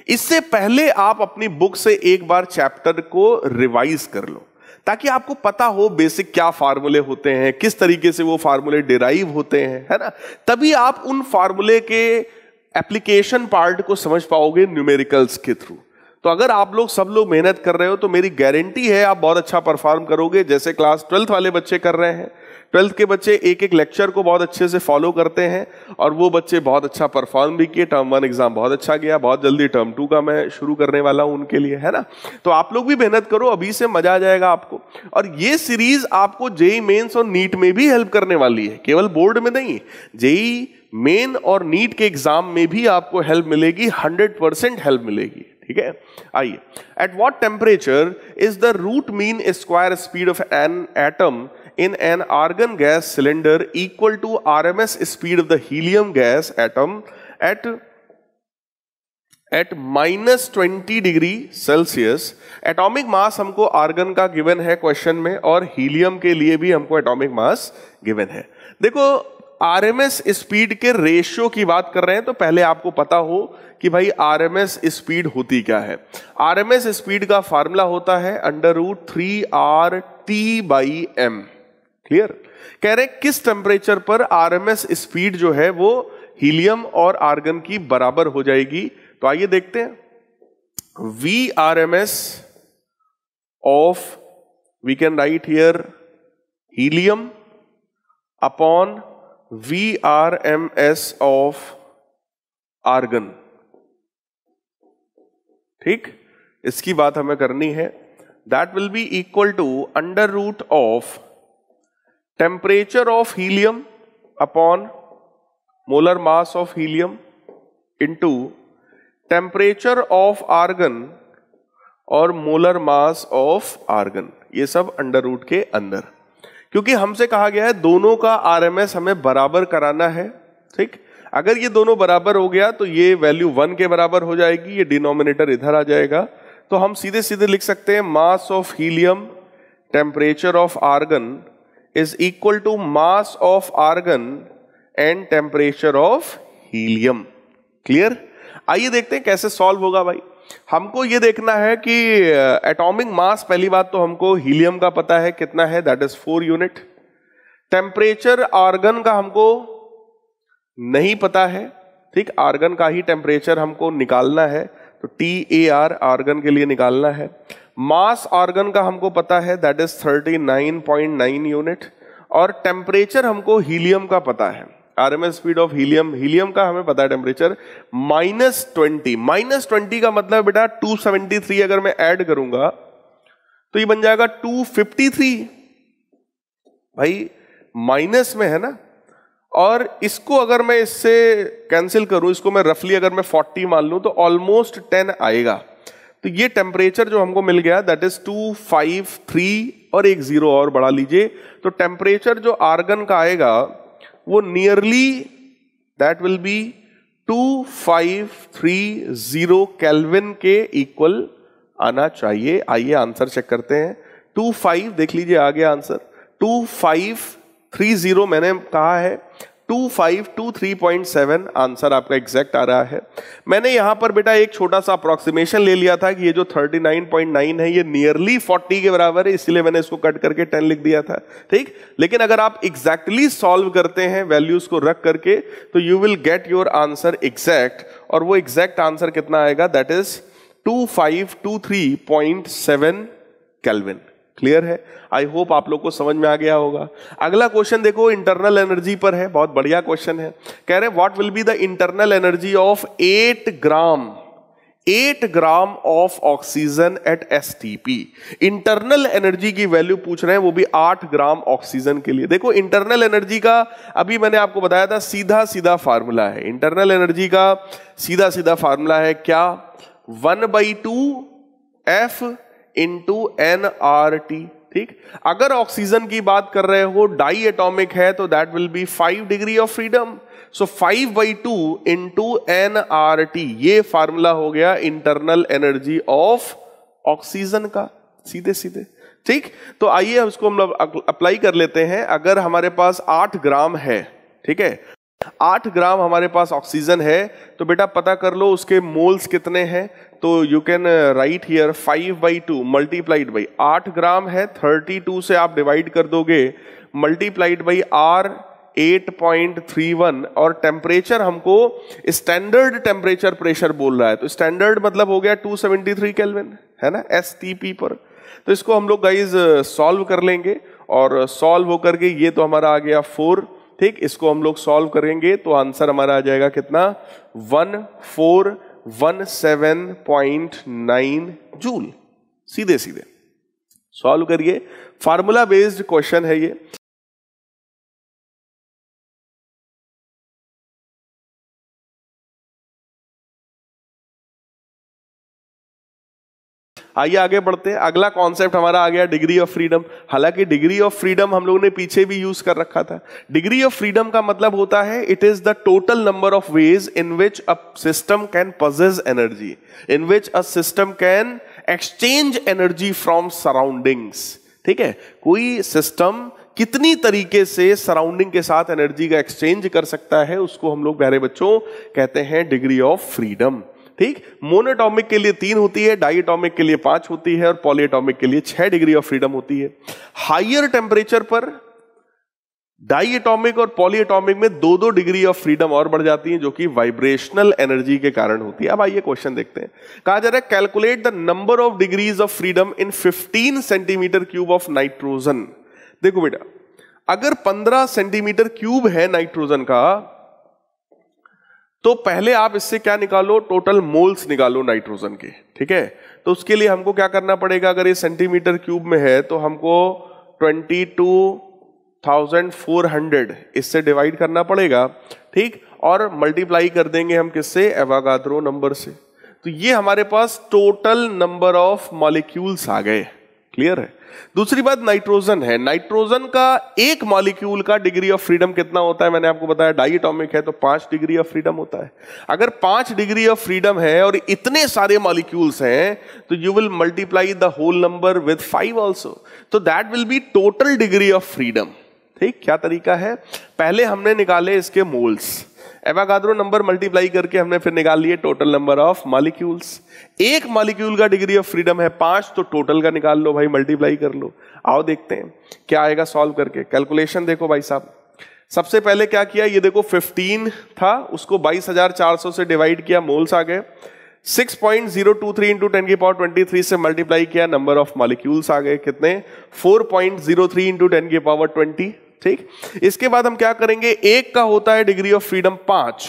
इससे पहले आप अपनी बुक से एक बार चैप्टर को रिवाइज कर लो, ताकि आपको पता हो बेसिक क्या फार्मूले होते हैं, किस तरीके से वो फार्मूले डिराइव होते हैं, है ना। तभी आप उन फार्मूले के एप्लीकेशन पार्ट को समझ पाओगे न्यूमेरिकल्स के थ्रू। तो अगर आप लोग सब लोग मेहनत कर रहे हो तो मेरी गारंटी है आप बहुत अच्छा परफॉर्म करोगे, जैसे क्लास 12th वाले बच्चे कर रहे हैं। 12th के बच्चे एक एक लेक्चर को बहुत अच्छे से फॉलो करते हैं, और वो बच्चे बहुत अच्छा परफॉर्म भी किए। टर्म 1 एग्जाम बहुत अच्छा गया, बहुत जल्दी टर्म 2 का मैं शुरू करने वाला हूं उनके लिए, है ना। तो आप लोग भी मेहनत करो, अभी से मजा आ जाएगा आपको। और ये सीरीज आपको जेईई मेंस और नीट में भी हेल्प करने वाली है, केवल बोर्ड में नहीं, जेईई मेन और नीट के एग्जाम में भी आपको हेल्प मिलेगी, 100% हेल्प मिलेगी। ठीक है, आइए। At what temperature is the root mean square speed of an atom in an argon gas cylinder equal to RMS speed of the helium gas atom at -20 degree Celsius. Atomic mass हमको आर्गन का गिवन है क्वेश्चन में, और हीलियम के लिए भी हमको एटॉमिक मास गिवन है। देखो आरएमएस स्पीड के रेशियो की बात कर रहे हैं, तो पहले आपको पता हो कि भाई आरएमएस स्पीड होती क्या है। आरएमएस स्पीड का फार्मूला होता है √3RT/m। क्लियर? कह रहे किस टेम्परेचर पर आरएमएस स्पीड जो है वो हीलियम और आर्गन की बराबर हो जाएगी। तो आइए देखते हैं। VRMS ऑफ, we can write here helium upon VRMS of argon. ठीक, इसकी बात हमें करनी है। That will be equal to √ of temperature of helium upon molar mass of helium into temperature of argon और मोलर मास ऑफ आर्गन, ये सब √ के अंदर। क्योंकि हमसे कहा गया है दोनों का आरएमएस हमें बराबर कराना है। ठीक, अगर ये दोनों बराबर हो गया तो ये वैल्यू 1 के बराबर हो जाएगी, ये डिनोमिनेटर इधर आ जाएगा। तो हम सीधे सीधे लिख सकते हैं mass of helium temperature of argon is equal to mass of argon and temperature of helium। Clear? आइए देखते हैं कैसे सॉल्व होगा भाई। हमको ये देखना है कि एटॉमिक मास, पहली बात तो हमको हीलियम का पता है कितना है, that is 4 unit. Temperature argon का हमको नहीं पता है, ठीक, आर्गन का ही टेम्परेचर हमको निकालना है, तो TAR आर्गन के लिए निकालना है। मास आर्गन का हमको पता है, दैट इज 39.9 यूनिट। और टेम्परेचर हमको हीलियम का पता है, RMS speed of helium, helium का हमें पता है टेम्परेचर -20। -20 का मतलब बेटा 273 अगर मैं ऐड करूंगा तो ये बन जाएगा 253। भाई माइनस में है ना, और इसको अगर मैं इससे कैंसिल करूं, इसको मैं रफली अगर मैं 40 मान लूं तो ऑलमोस्ट 10 आएगा। तो ये टेम्परेचर जो हमको मिल गया दैट इज 253 और एक 0 और बढ़ा लीजिए, तो टेम्परेचर जो आर्गन का आएगा वो nearly that will B 2530 kelvin के इक्वल आना चाहिए। आइए आंसर चेक करते हैं। 25 देख लीजिए आ गया आंसर, 2530 मैंने कहा है, 2523.7 आंसर आपका एग्जैक्ट आ रहा है। मैंने यहां पर बेटा एक छोटा सा अप्रोक्सीमेशन ले लिया था कि ये जो 39.9 है ये नियरली 40 के बराबर है, इसलिए मैंने इसको कट करके 10 लिख दिया था, ठीक। लेकिन अगर आप एग्जैक्टली सॉल्व करते हैं वैल्यूज को रख करके तो you will get your answer exact, और वो एग्जैक्ट आंसर कितना आएगा, दैट इज 2523.7 केल्विन। क्लियर है? आई होप आप लोग को समझ में आ गया होगा। अगला क्वेश्चन देखो, इंटरनल एनर्जी पर है, बहुत बढ़िया क्वेश्चन है। कह रहे हैं what will be the internal energy of 8 gram of oxygen at STP। Internal energy की वैल्यू पूछ रहे हैं, वो भी 8 ग्राम ऑक्सीजन के लिए। देखो इंटरनल एनर्जी का अभी मैंने आपको बताया था सीधा सीधा फार्मूला है। इंटरनल एनर्जी का सीधा सीधा फार्मूला है क्या, 1/2 F इंटू NRT, ठीक। अगर ऑक्सीजन की बात कर रहे हो, डाई एटॉमिक है, तो that will B 5 degree of freedom, so 5/2 into NRT, ये फार्मूला हो गया इंटरनल एनर्जी ऑफ ऑक्सीजन का, सीधे सीधे, ठीक। तो आइए उसको हम लोग अप्लाई कर लेते हैं। अगर हमारे पास 8 ग्राम है, ठीक है, 8 ग्राम हमारे पास ऑक्सीजन है, तो बेटा पता कर लो उसके मोल्स कितने हैं। तो you can write here 5/2 multiplied by 8 ग्राम है, 32 से आप डिवाइड कर दोगे, मल्टीप्लाइड बाई R 8.31, और टेम्परेचर हमको स्टैंडर्ड टेम्परेचर प्रेशर बोल रहा है, तो स्टैंडर्ड मतलब हो गया 273 केल्विन, है ना, STP पर। तो इसको हम लोग गाइज सॉल्व कर लेंगे, और सॉल्व होकर के ये तो हमारा आ गया 4, ठीक। इसको हम लोग सॉल्व करेंगे तो आंसर हमारा आ जाएगा कितना, 1417.9 जूल। सीधे सीधे सॉल्व करिए, फार्मूला बेस्ड क्वेश्चन है ये। आइए आगे बढ़ते हैं। अगला कॉन्सेप्ट हमारा आ गया डिग्री ऑफ फ्रीडम। हालांकि डिग्री ऑफ फ्रीडम हम लोगों ने पीछे भी यूज कर रखा था। डिग्री ऑफ फ्रीडम का मतलब होता है it is the total number of ways in which a system can possess energy, in which a system can exchange energy from surroundings, ठीक है। कोई सिस्टम कितनी तरीके से सराउंडिंग के साथ एनर्जी का एक्सचेंज कर सकता है, उसको हम लोग प्यारे बच्चों कहते हैं डिग्री ऑफ फ्रीडम, ठीक। मोनोटॉमिक के लिए 3 होती है, डाईएटॉमिक के लिए 5 होती है, और पॉलीएटॉमिक के लिए 6 डिग्री ऑफ फ्रीडम होती है। हायर टेम्परेचर पर डाईएटॉमिक और पॉलीएटॉमिक में 2-2 डिग्री ऑफ फ्रीडम और बढ़ जाती है, जो कि वाइब्रेशनल एनर्जी के कारण होती है। अब आइए क्वेश्चन देखते हैं। कहा जा रहा है calculate the number of degrees of freedom in 15 centimetre cube of nitrogen. देखो बेटा, अगर 15 सेंटीमीटर क्यूब है नाइट्रोजन का, तो पहले आप इससे क्या निकालो, टोटल मोल्स निकालो नाइट्रोजन के, ठीक है। तो उसके लिए हमको क्या करना पड़ेगा, अगर ये सेंटीमीटर क्यूब में है तो हमको 22,400 इससे डिवाइड करना पड़ेगा, ठीक, और मल्टीप्लाई कर देंगे हम किससे, एवोगाद्रो नंबर से। तो ये हमारे पास टोटल नंबर ऑफ मॉलिक्यूल्स आ गए। क्लियर है? दूसरी बात नाइट्रोजन है। नाइट्रोजन का एक मॉलिक्यूल का डिग्री ऑफ फ्रीडम कितना होता है, मैंने आपको बताया डाईएटॉमिक है तो 5 डिग्री ऑफ फ्रीडम होता है। अगर 5 डिग्री ऑफ फ्रीडम है और इतने सारे मॉलिक्यूल्स हैं तो you will multiply the whole number with 5 also, तो that will be total degree of freedom. ठीक, क्या तरीका है, पहले हमने निकाले इसके मोल्स, एवोगाड्रो नंबर मल्टीप्लाई करके हमने फिर निकाल लिए टोटल नंबर ऑफ मॉलिक्यूल्स। एक मॉलिक्यूल का डिग्री ऑफ फ्रीडम है 5, तो टोटल का निकाल लो भाई, मल्टीप्लाई कर लो। आओ देखते हैं क्या आएगा सॉल्व करके। कैलकुलेशन देखो भाई साहब, सबसे पहले क्या किया, ये देखो 15 था, उसको 22,400 से डिवाइड किया, मोल्स आ गए। 6.023 इंटू 10 की पावर 23 से मल्टीप्लाई किया, नंबर ऑफ मॉलिक्यूल्स आ गए कितने, 4.03 इंटू 10 की पावर 20। ठीक, इसके बाद हम क्या करेंगे, एक का होता है डिग्री ऑफ फ्रीडम 5,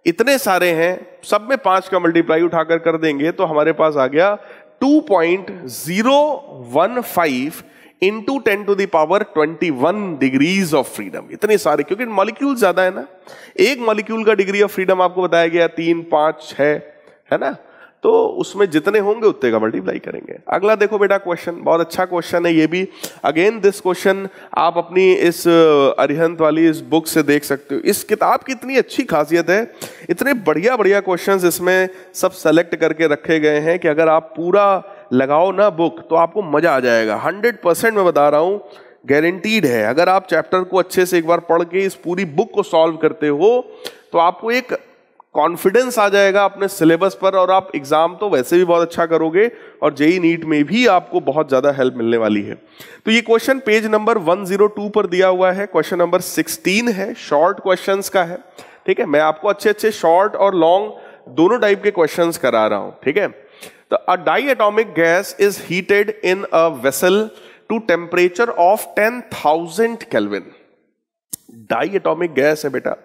इतने सारे हैं, सब में 5 का मल्टीप्लाई उठाकर कर देंगे तो हमारे पास आ गया 2.015 into 10 to the power 21 degrees of freedom. इतने सारे, क्योंकि मॉलिक्यूल ज्यादा है ना, एक मॉलिक्यूल का डिग्री ऑफ फ्रीडम आपको बताया गया 3, 5, 6 है ना, तो उसमें जितने होंगे उतने का मल्टीप्लाई करेंगे। अगला देखो बेटा क्वेश्चन, बहुत अच्छा क्वेश्चन है ये भी। अगेन दिस क्वेश्चन आप अपनी इस अरिहंत वाली इस बुक से देख सकते हो। इस किताब की इतनी अच्छी खासियत है, इतने बढ़िया बढ़िया क्वेश्चंस इसमें सब सेलेक्ट करके रखे गए हैं कि अगर आप पूरा लगाओ ना बुक तो आपको मजा आ जाएगा। 100% मैं बता रहा हूं, गारंटीड है। अगर आप चैप्टर को अच्छे से एक बार पढ़ के इस पूरी बुक को सॉल्व करते हो तो आपको एक कॉन्फिडेंस आ जाएगा अपने सिलेबस पर, और आप एग्जाम तो वैसे भी बहुत अच्छा करोगे और जेईई नीट में भी आपको बहुत ज्यादा हेल्प मिलने वाली है। तो ये क्वेश्चन पेज नंबर 102 पर दिया हुआ है, क्वेश्चन नंबर 16 है, शॉर्ट क्वेश्चंस का है। ठीक है, मैं आपको अच्छे अच्छे शॉर्ट और लॉन्ग दोनों टाइप के क्वेश्चंस करा रहा हूं। ठीक है, तो a diatomic gas is heated in a vessel to temperature of 10,000 kelvin. Diatomic gas है बेटा,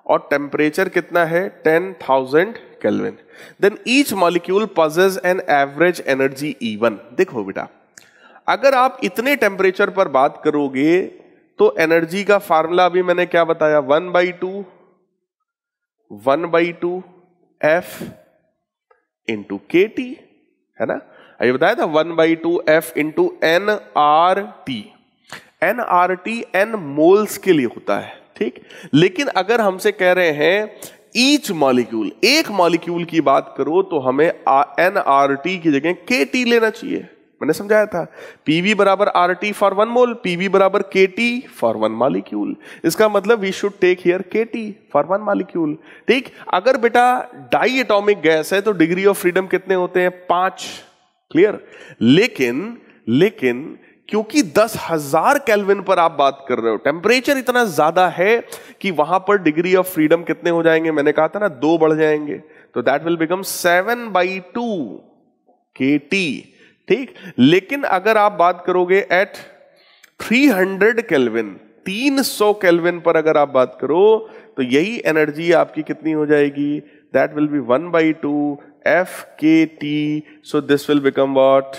और टेम्परेचर कितना है 10,000 kelvin. Then each molecule possess an average energy E1। देखो बेटा, अगर आप इतने टेम्परेचर पर बात करोगे तो एनर्जी का फार्मूला अभी मैंने क्या बताया, 1/2 F इंटू KT है ना, ये बताया था 1/2 F into nRT। nRT n moles के लिए होता है। ठीक, लेकिन अगर हमसे कह रहे हैं ईच मॉलिक्यूल, एक मॉलिक्यूल की बात करो तो हमें nRT की जगह KT लेना चाहिए। मैंने समझाया था PV बराबर RT फॉर 1 मोल, PV बराबर KT फॉर 1 मॉलिक्यूल। इसका मतलब we should take here KT for 1 molecule. ठीक, अगर बेटा डाई एटॉमिक गैस है तो डिग्री ऑफ फ्रीडम कितने होते हैं, 5। क्लियर, लेकिन क्योंकि 10,000 केल्विन पर आप बात कर रहे हो, टेम्परेचर इतना ज्यादा है कि वहां पर डिग्री ऑफ फ्रीडम कितने हो जाएंगे, मैंने कहा था ना 2 बढ़ जाएंगे, तो दैट विल बिकम 7/2 KT। ठीक, लेकिन अगर आप बात करोगे एट 300 केल्विन, 300 केल्विन पर अगर आप बात करो तो यही एनर्जी आपकी कितनी हो जाएगी, that will be 1/2 FKT। So this will become what,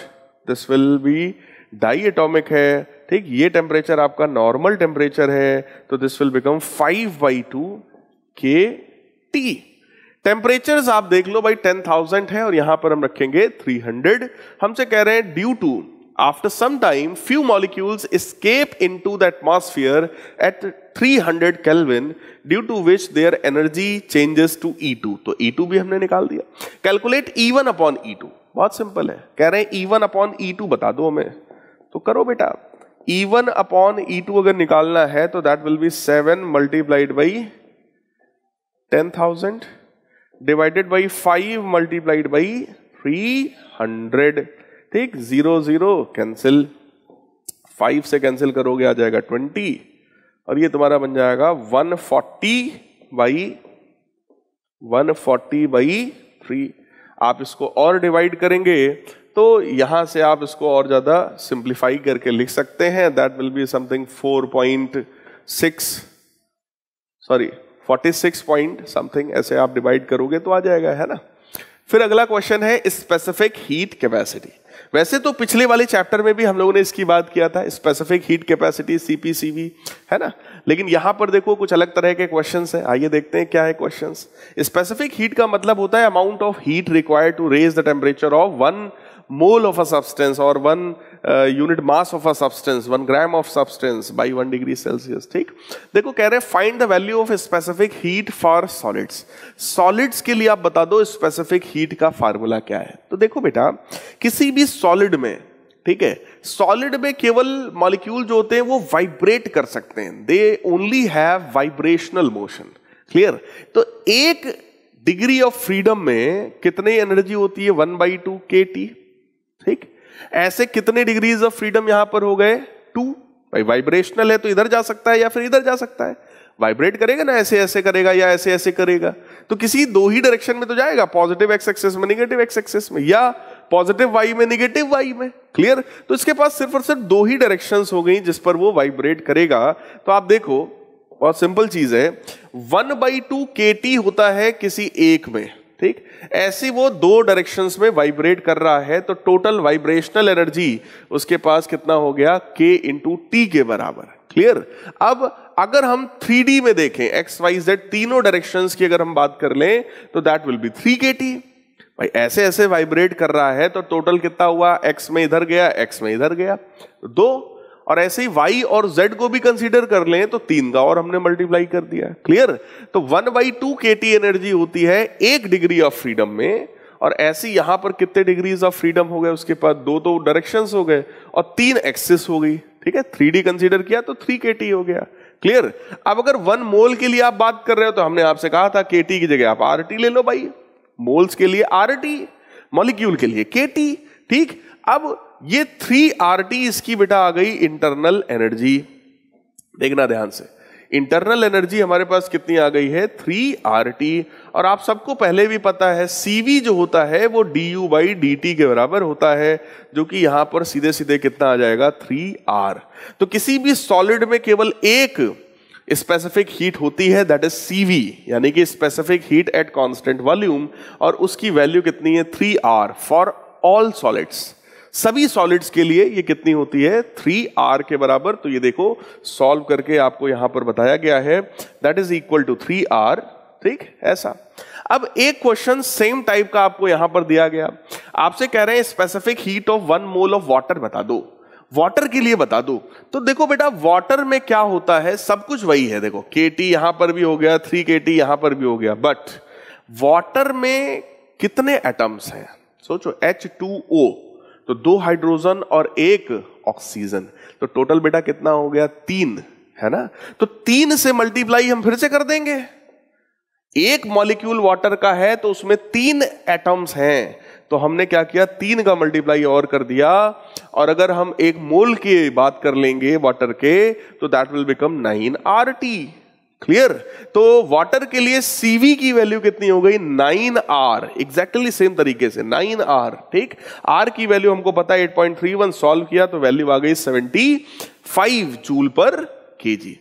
this will be diatomic है। ठीक, ये टेम्परेचर आपका नॉर्मल टेम्परेचर है, तो this will become 5/2 KT। Temperatures आप देख लो भाई, 10,000 है और यहां पर हम रखेंगे 300। हमसे कह रहे हैं due to after some time few molecules escape into the atmosphere at 300 kelvin due to which their energy changes to E2। तो E2 भी हमने निकाल दिया। कैलकुलेट E1 अपॉन E2, बहुत सिंपल है, कह रहे हैं E1 अपॉन E2 बता दो हमें, तो करो बेटा। E1 अपॉन E2 अगर निकालना है तो that will B 7 multiplied by 10,000 divided by 5 multiplied by 300। ठीक, 0 0 कैंसिल, 5 से कैंसिल करोगे आ जाएगा 20, और ये तुम्हारा बन जाएगा 140/3। आप इसको और डिवाइड करेंगे तो यहां से आप इसको और ज्यादा सिंप्लीफाई करके लिख सकते हैं, that will be something 46 point something, ऐसे आप डिवाइड करोगे तो आ जाएगा, है ना। फिर अगला क्वेश्चन है स्पेसिफिक हीट कैपेसिटी। वैसे तो पिछले वाले चैप्टर में भी हम लोगों ने इसकी बात किया था, स्पेसिफिक हीट कैपेसिटी CPCV, है ना, लेकिन यहां पर देखो कुछ अलग तरह के क्वेश्चंस हैं। आइए देखते हैं क्या है क्वेश्चंस। स्पेसिफिक हीट का मतलब होता है amount of heat required to raise the temperature of 1 mole of a substance और 1 unit mass of a substance, 1 gram of substance by 1 degree Celsius. ठीक, देखो कह रहे हैं find the value of specific heat for solids. Solids के लिए आप बता दो स्पेसिफिक हीट का फार्मूला क्या है। तो देखो बेटा, किसी भी सॉलिड में, ठीक है, सॉलिड में केवल मॉलिक्यूल जो होते हैं वो वाइब्रेट कर सकते हैं, they only have vibrational motion. Clear? तो एक डिग्री ऑफ फ्रीडम में कितनी एनर्जी होती है? 1/2 kT। ठीक, ऐसे कितने डिग्रीज ऑफ फ्रीडम यहां पर हो गए? 2। भाई वाइब्रेशनल है तो इधर जा सकता है या फिर इधर जा सकता है। वाइब्रेट करेगा ना, ऐसे ऐसे करेगा या ऐसे ऐसे करेगा, तो किसी दो ही डायरेक्शन में तो जाएगा, पॉजिटिव एक्स एक्सिस में, नेगेटिव एक्स एक्सिस में, या पॉजिटिव वाई में, नेगेटिव वाई में। क्लियर? तो इसके पास सिर्फ और सिर्फ दो ही डायरेक्शंस हो गई जिस पर वो वाइब्रेट करेगा। तो आप देखो बहुत सिंपल चीज है, 1/2 kT होता है किसी एक में। ठीक, ऐसी वो दो डायरेक्शंस में वाइब्रेट कर रहा है, तो टोटल वाइब्रेशनल एनर्जी उसके पास कितना हो गया? K × T के बराबर। क्लियर? अब अगर हम 3D में देखें, एक्स वाई जेड तीनों डायरेक्शंस की अगर हम बात कर लें, तो दैट विल बी 3 kT। भाई ऐसे ऐसे वाइब्रेट कर रहा है तो टोटल कितना हुआ? एक्स में इधर गया, एक्स में इधर गया, 2। और ऐसे ही वाई और जेड को भी कंसीडर कर लें तो 3 का और हमने मल्टीप्लाई कर दिया। क्लियर? तो 1/2 kT एनर्जी होती है 1 डिग्री ऑफ फ्रीडम में। और ऐसे यहां पर कितने डिग्रीज ऑफ फ्रीडम हो गए? उसके पास 2 तो डायरेक्शंस हो गए और 3 एक्सिस हो गई। ठीक है, 3D कंसीडर किया तो 3 kT हो गया। क्लियर? अब अगर 1 मोल के लिए आप बात कर रहे हो तो हमने आपसे कहा था kT की जगह आप RT ले लो भाई, मोल्स के लिए RT, मॉलिक्यूल के लिए kT। ठीक, अब ये 3RT इसकी बेटा आ गई इंटरनल एनर्जी। देखना ध्यान से, इंटरनल एनर्जी हमारे पास कितनी आ गई है? 3RT। और आप सबको पहले भी पता है CV जो होता है वो du/dt के बराबर होता है, जो कि यहां पर सीधे सीधे कितना आ जाएगा? 3R। तो किसी भी सॉलिड में केवल एक स्पेसिफिक हीट होती है, दैट इज CV, यानी कि specific heat at constant volume, और उसकी वैल्यू कितनी है? 3R for all solids. सभी सॉलिड्स के लिए ये कितनी होती है? 3R के बराबर। तो ये देखो सॉल्व करके आपको यहां पर बताया गया है, that is equal to 3R। ठीक, ऐसा। अब एक क्वेश्चन सेम टाइप का आपको यहां पर दिया गया, आपसे कह रहे हैं specific heat of 1 mole of water बता दो, वाटर के लिए बता दो। तो देखो बेटा वाटर में क्या होता है, सब कुछ वही है। देखो kT यहां पर भी हो गया, 3 kT यहां पर भी हो गया, बट वाटर में कितने एटम्स हैं? सोचो, H2O, तो 2 हाइड्रोजन और 1 ऑक्सीजन, तो टोटल बेटा कितना हो गया? 3, है ना? तो 3 से मल्टीप्लाई हम फिर से कर देंगे। एक मॉलिक्यूल वाटर का है तो उसमें 3 एटम्स हैं, तो हमने क्या किया? 3 का मल्टीप्लाई और कर दिया। और अगर हम 1 मोल की बात कर लेंगे वाटर के, तो that will become 9RT। Clear? तो वाटर के लिए CV की वैल्यू कितनी हो गई? 9R। एग्जैक्टली सेम तरीके से 9R। ठीक, R की वैल्यू हमको पता है 8.31, सॉल्व किया तो वैल्यू आ गई 75 जूल पर kg।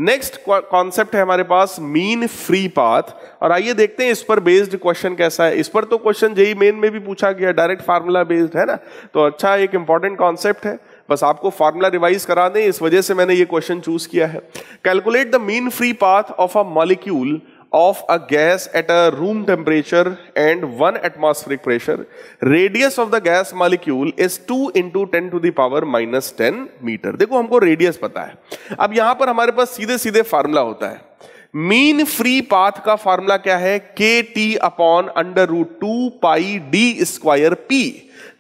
नेक्स्ट कॉन्सेप्ट है हमारे पास मीन फ्री पाथ, और आइए देखते हैं इस पर बेस्ड क्वेश्चन कैसा है। इस पर तो क्वेश्चन जेईई मेन में भी पूछा गया, डायरेक्ट फार्मूला बेस्ड है ना, तो अच्छा एक इंपॉर्टेंट कॉन्सेप्ट है, बस आपको फार्मूला रिवाइज करा दें, इस वजह से मैंने ये क्वेश्चन चूज किया है। Calculate the mean free path of a molecule of a gas at a room temperature and 1 atmospheric pressure. Radius of the gas molecule is 2 × 10⁻⁻10 metre. देखो हमको रेडियस पता है। अब यहां पर हमारे पास सीधे सीधे फार्मूला होता है। मीन फ्री पाथ का फार्मूला क्या है? KT/√2πd²P,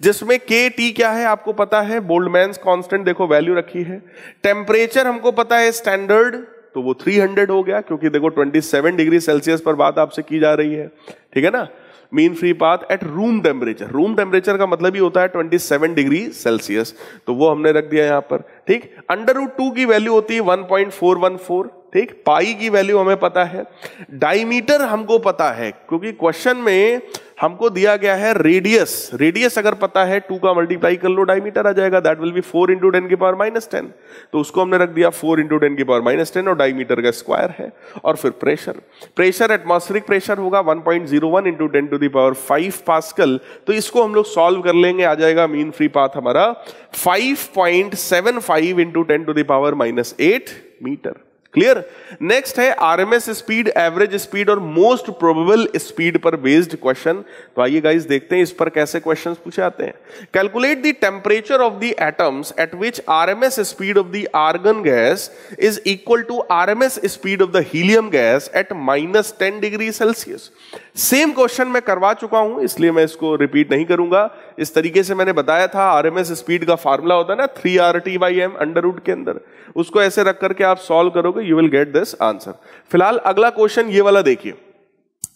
जिसमें KT क्या है आपको पता है? बोल्ट्जमैन्स कांस्टेंट, देखो वैल्यू रखी है। टेम्परेचर हमको पता है स्टैंडर्ड, तो वो 300 हो गया, क्योंकि देखो 27 डिग्री सेल्सियस पर बात आपसे की जा रही है। ठीक है ना? Mean free path at room temperature, room temperature का मतलब ही होता है 27 डिग्री सेल्सियस, तो वो हमने रख दिया यहां पर। ठीक, √2 की वैल्यू होती है 1.414। ठीक, पाई की वैल्यू हमें पता है। डायमीटर हमको पता है, क्योंकि क्वेश्चन में हमको दिया गया है रेडियस। रेडियस अगर पता है 2 का मल्टीप्लाई कर लो, डायमीटर आ जाएगा, दैट विल बी 4 × 10⁻⁻10। तो उसको हमने रख दिया 4 × 10⁻⁻10, और डायमीटर का स्क्वायर है। और फिर प्रेशर, प्रेशर एटमॉस्फेरिक प्रेशर होगा 1.01 × 10⁵ पास्कल। तो इसको हम लोग सॉल्व कर लेंगे, आ जाएगा मीन फ्री पाथ हमारा 5.75 × 10⁻⁸ मीटर। क्लियर? नेक्स्ट है आरएमएस स्पीड, एवरेज स्पीड और मोस्ट प्रोबेबल स्पीड पर बेस्ड क्वेश्चन। तो आइए गाइस देखते हैं इस पर कैसे क्वेश्चंस पूछे जाते हैं। Calculate the temperature of the atoms at which RMS speed of the argon gas is equal to RMS speed of the helium gas at -10 degree Celsius. Same question मैं करवा चुका हूं, इसलिए मैं इसको रिपीट नहीं करूंगा। इस तरीके से मैंने बताया था, आरएमएस स्पीड का फार्मूला होता है ना 3RT/m अंडर रूट के अंदर, उसको ऐसे रख करके आप सॉल्व करोगे, you will get this answer. फिलहाल अगला क्वेश्चन ये वाला देखिए।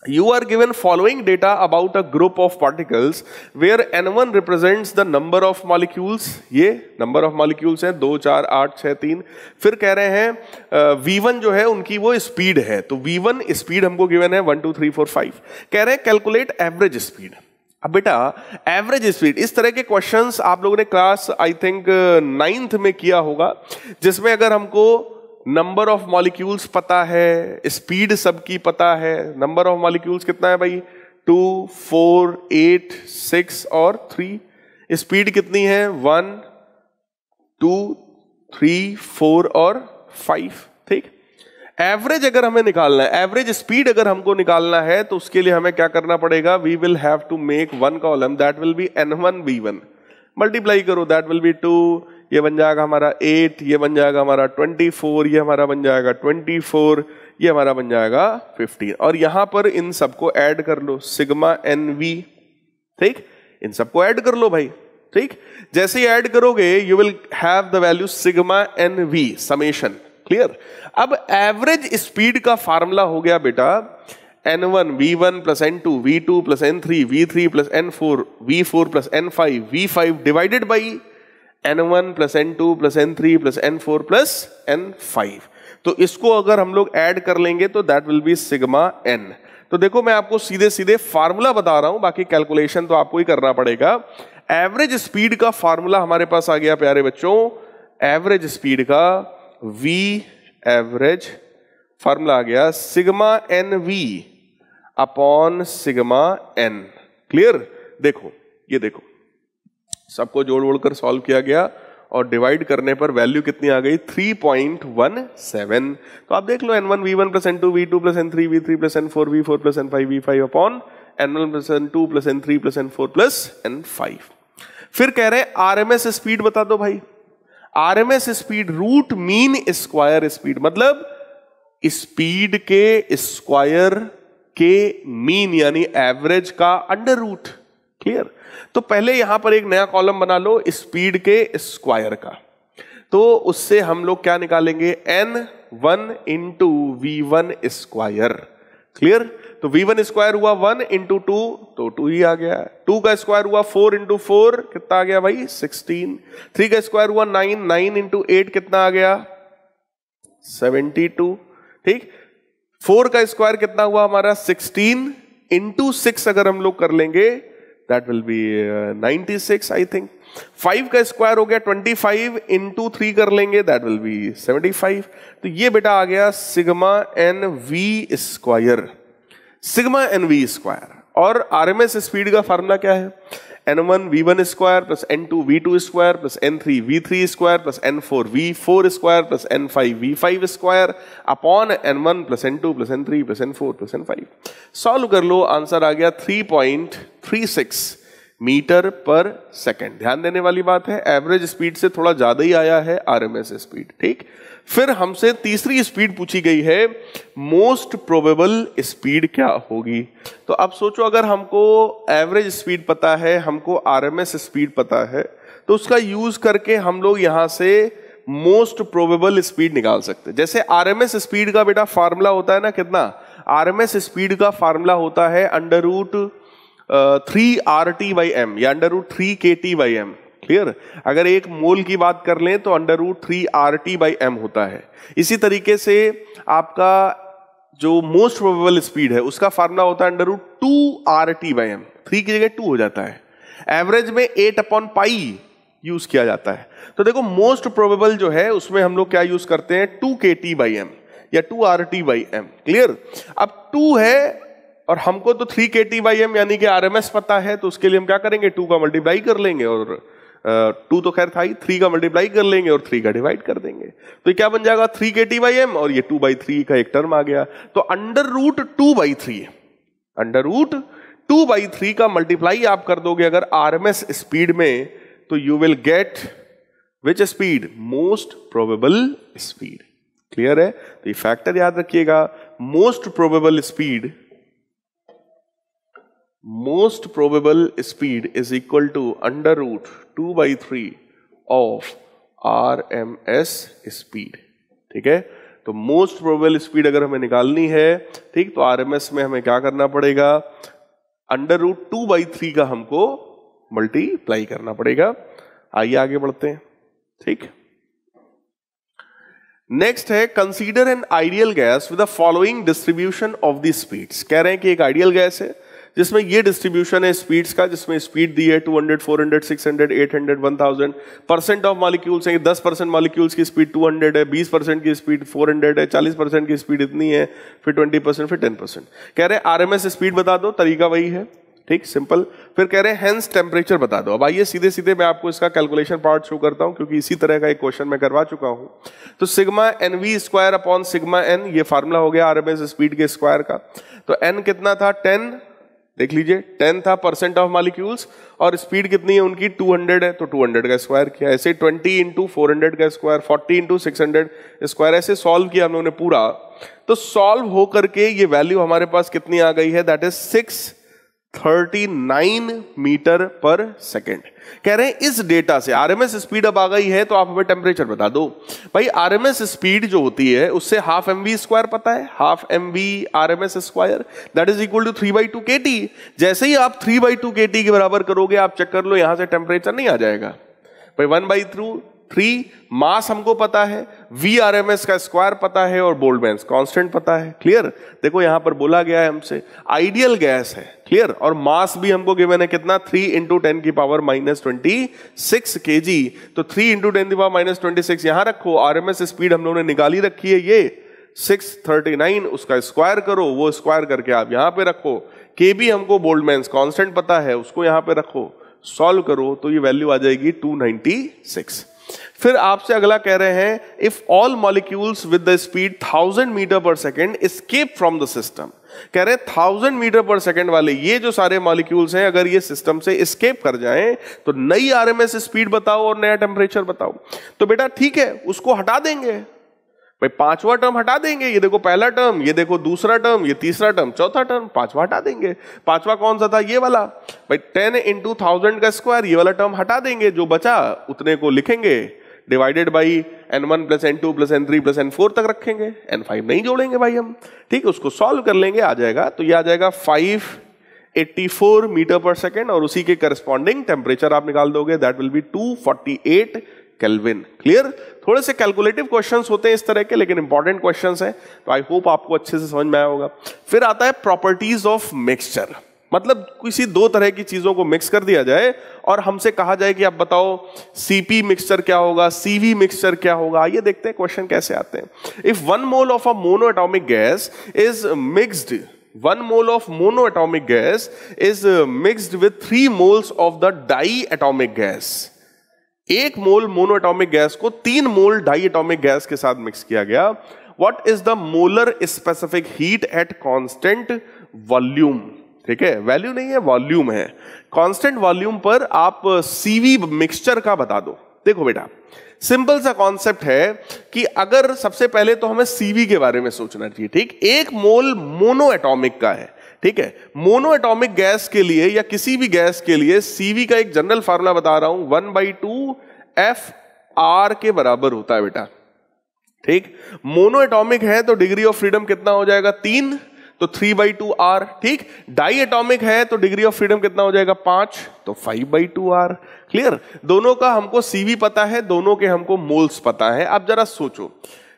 You are given following data about a group of particles where n1 represents the number of molecules, ये number of molecules है 2, 4, 8, 6, 3। फिर कह रहे हैं v1 जो है उनकी वो स्पीड है, तो v1 स्पीड हमको गिवन है 1, 2, 3, 4, 5। कह रहे हैं कैलकुलेट एवरेज स्पीड। अब बेटा एवरेज स्पीड, इस तरह के क्वेश्चंस आप लोगों ने क्लास आई थिंक 9th में किया होगा, जिसमें अगर हमको नंबर ऑफ मॉलिक्यूल्स पता है, स्पीड सबकी पता है। नंबर ऑफ मॉलिक्यूल्स कितना है भाई? 2, 4, 8, 6 और 3। स्पीड कितनी है? 1, 2, 3, 4 और 5। ठीक, एवरेज अगर हमें निकालना है, एवरेज स्पीड अगर हमको निकालना है, तो उसके लिए हमें क्या करना पड़ेगा? We will have to make one column, that will be n1 v1, multiply करो, दैट विल बी 2, ये बन जाएगा हमारा 8, ये बन जाएगा हमारा 24, ये हमारा बन जाएगा 24, ये हमारा बन जाएगा 15। और यहां पर इन सबको ऐड कर लो, सिग्मा nv। ठीक, इन सबको ऐड कर लो भाई। ठीक, जैसे ही ऐड करोगे you will have the value sigma nv summation. Clear? अब एवरेज स्पीड का फार्मूला हो गया बेटा n1 v1 plus n2 v2 plus n3 v3 plus n4 v4 plus n5 v5 divided by n1 plus n2 plus n3 plus n4 plus n5। तो इसको अगर हम लोग ऐड कर लेंगे तो that will B sigma n। तो देखो मैं आपको सीधे सीधे फार्मूला बता रहा हूं, बाकी कैलकुलेशन तो आपको ही करना पड़ेगा। एवरेज स्पीड का फार्मूला हमारे पास आ गया प्यारे बच्चों, एवरेज स्पीड का v एवरेज फार्मूला आ गया sigma nv upon sigma n। Clear? देखो, ये देखो, सबको जोड़ जोड़कर सॉल्व किया गया और डिवाइड करने पर वैल्यू कितनी आ गई? 3.17। तो आप देख लो n1 v1 plus n2 v2 plus n3 v3 plus n4 v4 plus n5 v5 upon n1 plus n2 plus n3 plus n4 plus n5। फिर कह रहे हैं आरएमएस स्पीड बता दो भाई। RMS speed root mean square speed, मतलब स्पीड के स्क्वायर के मीन यानी एवरेज का अंडर रूट। क्लियर? तो पहले यहां पर एक नया कॉलम बना लो स्पीड के स्क्वायर का, तो उससे हम लोग क्या निकालेंगे? n1 into v1 square. Clear? तो v1 स्क्वायर हुआ 1 इंटू 2, तो 2 ही आ गया। 2 का स्क्वायर हुआ 4 इंटू 4, कितना आ गया भाई? 16। 3 का स्क्वायर हुआ 9, 9 इंटू 8 कितना आ गया? 72। ठीक, 4 का स्क्वायर कितना हुआ हमारा? 16 इंटू 6 अगर हम लोग कर लेंगे that will be 96 I think। 5 का स्क्वायर हो गया 25 इंटू 3 कर लेंगे that will be 75। तो ये बेटा आ गया sigma nv square, sigma nv square. और आरएमएस स्पीड का फार्मूला क्या है? n1 v1 square plus n2 v2 square plus n3 v3 square plus n4 v4 square plus n5 v5 square upon n1 plus n2 plus n3 plus n4 plus n5। Solve कर लो, आंसर आ गया 3.36 मीटर पर सेकेंड। ध्यान देने वाली बात है, एवरेज स्पीड से थोड़ा ज्यादा ही आया है आरएमएस स्पीड। ठीक, फिर हमसे तीसरी स्पीड पूछी गई है, मोस्ट प्रोबेबल स्पीड क्या होगी। तो अब सोचो, अगर हमको एवरेज स्पीड पता है, हमको आरएमएस स्पीड पता है, तो उसका यूज करके हम लोग यहां से मोस्ट प्रोबेबल स्पीड निकाल सकते हैं। जैसे आरएमएस स्पीड का बेटा फार्मूला होता है ना, कितना? आरएमएस स्पीड का फार्मूला होता है अंडर रूट 3RT/m या अंडर रूट 3kT/m। क्लियर? अगर एक मोल की बात कर लें तो अंडर रूट 3RT/m होता है। इसी तरीके से आपका जो मोस्ट प्रोबेबल स्पीड है उसका फार्मूला होता है अंडर रूट 2RT/m। 3 की जगह 2 हो जाता है। एवरेज में 8/पाई यूज किया जाता है। तो देखो मोस्ट प्रोबेबल जो है उसमें हम लोग क्या यूज करते हैं? 2kT/m या 2RT/m। क्लियर? अब 2 है और हमको तो 3kT/m यानी कि आरएमएस पता है, तो उसके लिए हम क्या करेंगे? 2 का मल्टीप्लाई कर लेंगे और 2 तो खैर था ही, 3 का मल्टीप्लाई कर लेंगे और 3 का डिवाइड कर देंगे। तो ये क्या बन जाएगा? 3kT/m और ये 2/3 का एक टर्म आ गया। तो अंडर रूट 2/3, अंडर रूट 2/3 का मल्टीप्लाई आप कर दोगे अगर आरएमएस स्पीड में, तो you will get which speed? Most probable speed. Clear है? तो ये फैक्टर याद रखिएगा, most probable speed most probable speed is equal to under root 2/3 of RMS speed. ठीक है, तो मोस्ट प्रोबेबल स्पीड अगर हमें निकालनी है, ठीक, तो RMS में हमें क्या करना पड़ेगा, अंडर रूट 2/3 का हमको मल्टीप्लाई करना पड़ेगा। आइए आगे बढ़ते हैं। ठीक, नेक्स्ट है consider an ideal gas with the following distribution of the speeds. कह रहे हैं कि एक आइडियल गैस है जिसमें ये डिस्ट्रीब्यूशन है स्पीड्स का, जिसमें स्पीड दी है 200, 400, 600, 800, 1000। परसेंट ऑफ मॉलिक्यूल्स है, 10% मॉलिक्यूल्स की स्पीड 200 है, 20% की स्पीड 400 है, 40% की स्पीड इतनी है, फिर 20%, फिर 10%। कह रहे हैं RMS स्पीड बता दो, तरीका वही है। ठीक, सिंपल। फिर कह रहे हैं हेंस टेम्परेचर बता दो। अब आइए सीधे सीधे मैं आपको इसका कैलकुलेशन पार्ट शो करता हूं, क्योंकि इसी तरह का एक क्वेश्चन मैं करवा चुका हूं। तो sigma NV square upon sigma n, ये फार्मूला हो गया RMS स्पीड के स्क्वायर का। तो n कितना था, 10, देख लीजिए 10 था परसेंट ऑफ मॉलिक्यूल्स, और स्पीड कितनी है उनकी 200 है, तो 200 का स्क्वायर किया। ऐसे 20 इंटू 400 का स्क्वायर, 40 इंटू 600 स्क्वायर, ऐसे सॉल्व किया हम लोगों ने पूरा। तो सॉल्व होकर के ये वैल्यू हमारे पास कितनी आ गई है, दैट इज 639 मीटर पर सेकेंड। कह रहे हैं इस डेटा से RMS स्पीड अब आ गई है, तो आप हमें टेम्परेचर बता दो। भाई RMS स्पीड जो होती है उससे हाफ mv स्क्वायर पता है, half mv RMS square that is equal to 3/2 kT। जैसे ही आप 3/2 kT के बराबर करोगे, आप चेक कर लो यहां से टेम्परेचर नहीं आ जाएगा। भाई 1/3 मास हमको पता है, VRMS का स्क्वायर पता है, और बोल्ट्जमैन कांस्टेंट पता है। क्लियर, देखो यहां पर बोला गया है हमसे आइडियल गैस है। क्लियर, और मास भी हमको गिवन है कितना, 3 इंटू 10 की पावर -26 kg। तो 3 इंटू 10 की पावर -26 यहां रखो। RMS स्पीड हम लोगों ने निकाली रखी है, ये 639, उसका स्क्वायर करो, वो स्क्वायर करके आप यहां पे रखो। KB हमको बोल्ट्जमैन कांस्टेंट पता है, उसको यहां पे रखो, सॉल्व करो तो ये वैल्यू आ जाएगी 296। फिर आपसे अगला कह रहे हैं if all molecules with the speed 1000 metre पर second escape from the system. कह रहे हैं 1000 मीटर पर सेकेंड वाले ये जो सारे मॉलिक्यूल्स हैं, अगर ये सिस्टम से एस्केप कर जाएं, तो नई RMS स्पीड बताओ और नया टेम्परेचर बताओ। तो बेटा ठीक है, उसको हटा देंगे भाई, पांचवा टर्म हटा देंगे। ये देखो पहला टर्म, ये देखो दूसरा टर्म, ये तीसरा टर्म, चौथा टर्म, पांचवा हटा देंगे। पांचवा कौन सा था, ये वाला भाई 10 इंटू 1000 का स्क्वायर, ये वाला टर्म हटा देंगे। जो बचा उतने को लिखेंगे divided by n1 plus n2 plus n3 plus n4 तक रखेंगे, n5 नहीं जोड़ेंगे भाई हम। ठीक है, उसको सॉल्व कर लेंगे, आ जाएगा। तो ये आ जाएगा 584 मीटर पर सेकेंड, और उसी के करस्पॉन्डिंग टेम्परेचर आप निकाल दोगे, that will B 248 kelvin. Clear, थोड़े से कैलकुलेटिव क्वेश्चंस होते हैं इस तरह के, लेकिन इंपॉर्टेंट क्वेश्चंस हैं, तो आई होप आपको अच्छे से समझ में आया होगा। फिर आता है प्रॉपर्टीज ऑफ मिक्सचर, मतलब किसी दो तरह की चीजों को मिक्स कर दिया जाए और हमसे कहा जाए कि आप बताओ CP मिक्सचर क्या होगा, CV मिक्सचर क्या होगा। ये देखते हैं क्वेश्चन कैसे आते हैं। If 1 mole of a monoatomic gas is mixed, 1 mole of monoatomic gas is mixed with 3 moles of the diatomic gas. 1 mole monoatomic gas को 3 मोल डाई एटॉमिक गैस के साथ मिक्स किया गया। What is the molar specific heat at constant volume. ठीक है, वैल्यू नहीं है, वॉल्यूम है। कांस्टेंट वॉल्यूम पर आप CV मिक्सचर का बता दो। देखो बेटा, सिंपल सा कॉन्सेप्ट है कि अगर सबसे पहले तो हमें CV के बारे में सोचना चाहिए। ठीक, 1 मोल मोनो एटॉमिक का है। ठीक है, मोनो एटॉमिक गैस के लिए या किसी भी गैस के लिए CV का एक जनरल फार्मूला बता रहा हूं, 1/2 FR के बराबर होता है बेटा। ठीक, मोनो एटॉमिक है तो डिग्री ऑफ फ्रीडम कितना हो जाएगा, 3, तो 3/2 R। ठीक, डाई एटॉमिक है तो डिग्री ऑफ फ्रीडम कितना हो जाएगा, 5, तो 5/2 R। क्लियर, दोनों का हमको CV पता है, दोनों के हमको मोल्स पता है। अब जरा सोचो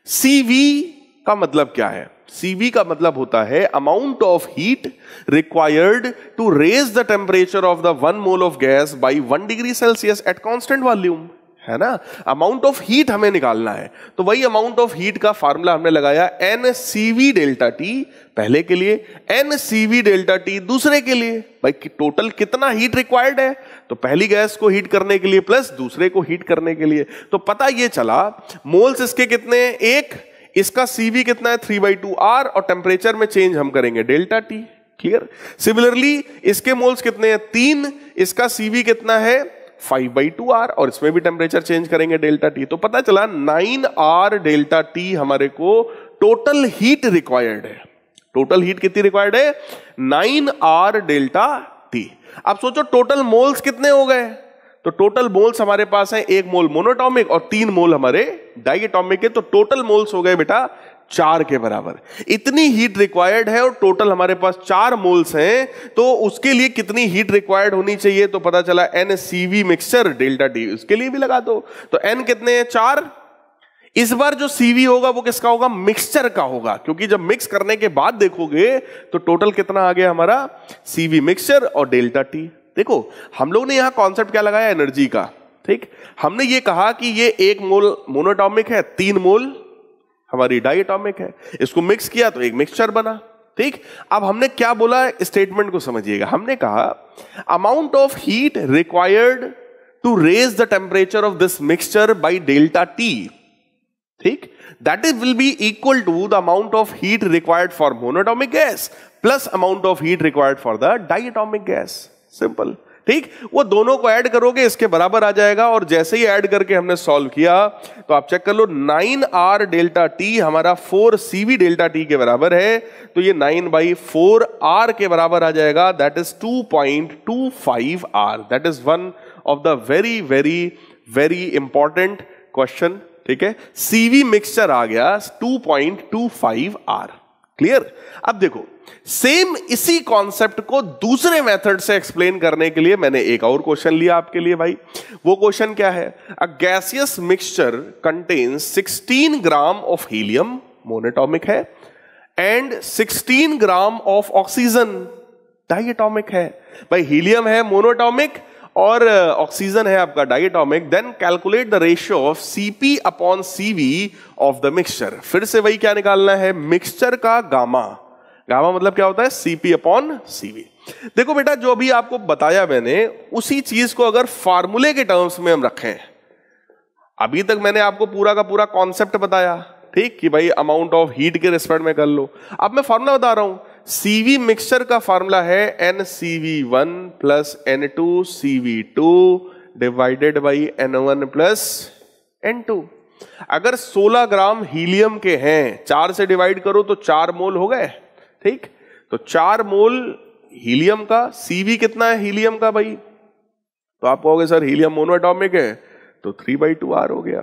CV का मतलब क्या है। CV का मतलब होता है amount of heat required to raise the temperature of the 1 mole of gas by 1 degree celsius at constant volume, है ना। अमाउंट ऑफ हीट हमें निकालना है, तो वही अमाउंट ऑफ हीट का फार्मूला हमने लगाया NCV डेल्टा T पहले के लिए, NCV डेल्टा T दूसरे के लिए। भाई टोटल कितना हीट रिक्वायर्ड है, तो पहली गैस को हीट करने के लिए प्लस दूसरे को हीट करने के लिए। तो पता ये चला मोल्स इसके कितने हैं, 1, इसका CV कितना है 3/2 R, और टेम्परेचर में चेंज हम करेंगे डेल्टा T। क्लियर, सिमिलरली इसके मोल्स कितने हैं 3, इसका CV कितना है 5/2 R, और इसमें भी टेम्परेचर चेंज करेंगे डेल्टा T। तो पता चला 9 R डेल्टा T हमारे को टोटल हीट रिक्वायर्ड है। टोटल हीट कितनी रिक्वायर्ड है, 9 R डेल्टा टी। अब सोचो टोटल मोल्स कितने हो गए, तो टोटल मोल्स हमारे पास है 1 मोल मोनोटॉमिक और 3 मोल हमारे डाइएटॉमिक है, तो टोटल मोल्स हो गए बेटा 4 के बराबर। इतनी हीट रिक्वायर्ड है और टोटल हमारे पास 4 मोल्स हैं, तो उसके लिए कितनी हीट रिक्वायर्ड होनी चाहिए, तो पता चला NCV मिक्सचर डेल्टा टी, उसके लिए भी लगा दो। तो N कितने हैं, 4। इस बार जो CV होगा वो किसका होगा, मिक्सचर का होगा, क्योंकि जब मिक्स करने के बाद देखोगे तो टोटल कितना आ गया हमारा, CV मिक्सचर और डेल्टा टी। देखो हम लोग ने यहां कॉन्सेप्ट क्या लगाया, एनर्जी का। ठीक, हमने ये कहा कि ये 1 मोल मोनोटॉमिक है, 3 मोल हमारी डाइएटॉमिक है, इसको मिक्स किया तो एक मिक्सचर बना। ठीक, अब हमने क्या बोला, स्टेटमेंट को समझिएगा। हमने कहा amount of heat required to raise the temperature of this mixture by delta T, ठीक, that is will be equal to the amount of heat required for monatomic gas plus amount of heat required for the diatomic gas. Simple. ठीक, वो दोनों को ऐड करोगे इसके बराबर आ जाएगा, और जैसे ही ऐड करके हमने सॉल्व किया तो आप चेक कर लो 9R डेल्टा टी हमारा 4CV डेल्टा टी के बराबर है, तो ये 9/4R के बराबर आ जाएगा, that is 2.25R। That is one of the very very very important question. ठीक है, CV मिक्सचर आ गया 2.25R। क्लियर। अब देखो सेम इसी कॉन्सेप्ट को दूसरे मेथड से एक्सप्लेन करने के लिए मैंने एक और क्वेश्चन लिया आपके लिए भाई। वो क्वेश्चन क्या है, a gaseous mixture contains 16 gram of helium, monoatomic है, and 16 gram of oxygen, diatomic है। भाई हीलियम है मोनोटॉमिक और ऑक्सीजन है आपका diatomic. Then calculate the ratio of CP upon CV of the mixture. फिर से वही क्या निकालना है, मिक्सचर का गामा। गामा मतलब क्या होता है, CP अपॉन CV। देखो बेटा जो अभी आपको बताया मैंने, उसी चीज को अगर फार्मूले के टर्म्स में हम रखें, अभी तक मैंने आपको पूरा का पूरा कॉन्सेप्ट बताया, ठीक, कि भाई अमाउंट ऑफ हीट के रिस्पेक्ट में कर लो। अब मैं फार्मूला बता रहा हूं, CV मिक्सचर का फार्मूला है NCV1 plus N2CV2 divided by N1 plus N2। अगर 16 ग्राम हीलियम के हैं, 4 से डिवाइड करो तो 4 मोल हो गए। ठीक, तो 4 मोल हीलियम का, CV कितना है हीलियम का भाई, तो आप कहोगे सर हीलियम मोनोएटॉमिक है, तो 3/2R हो गया।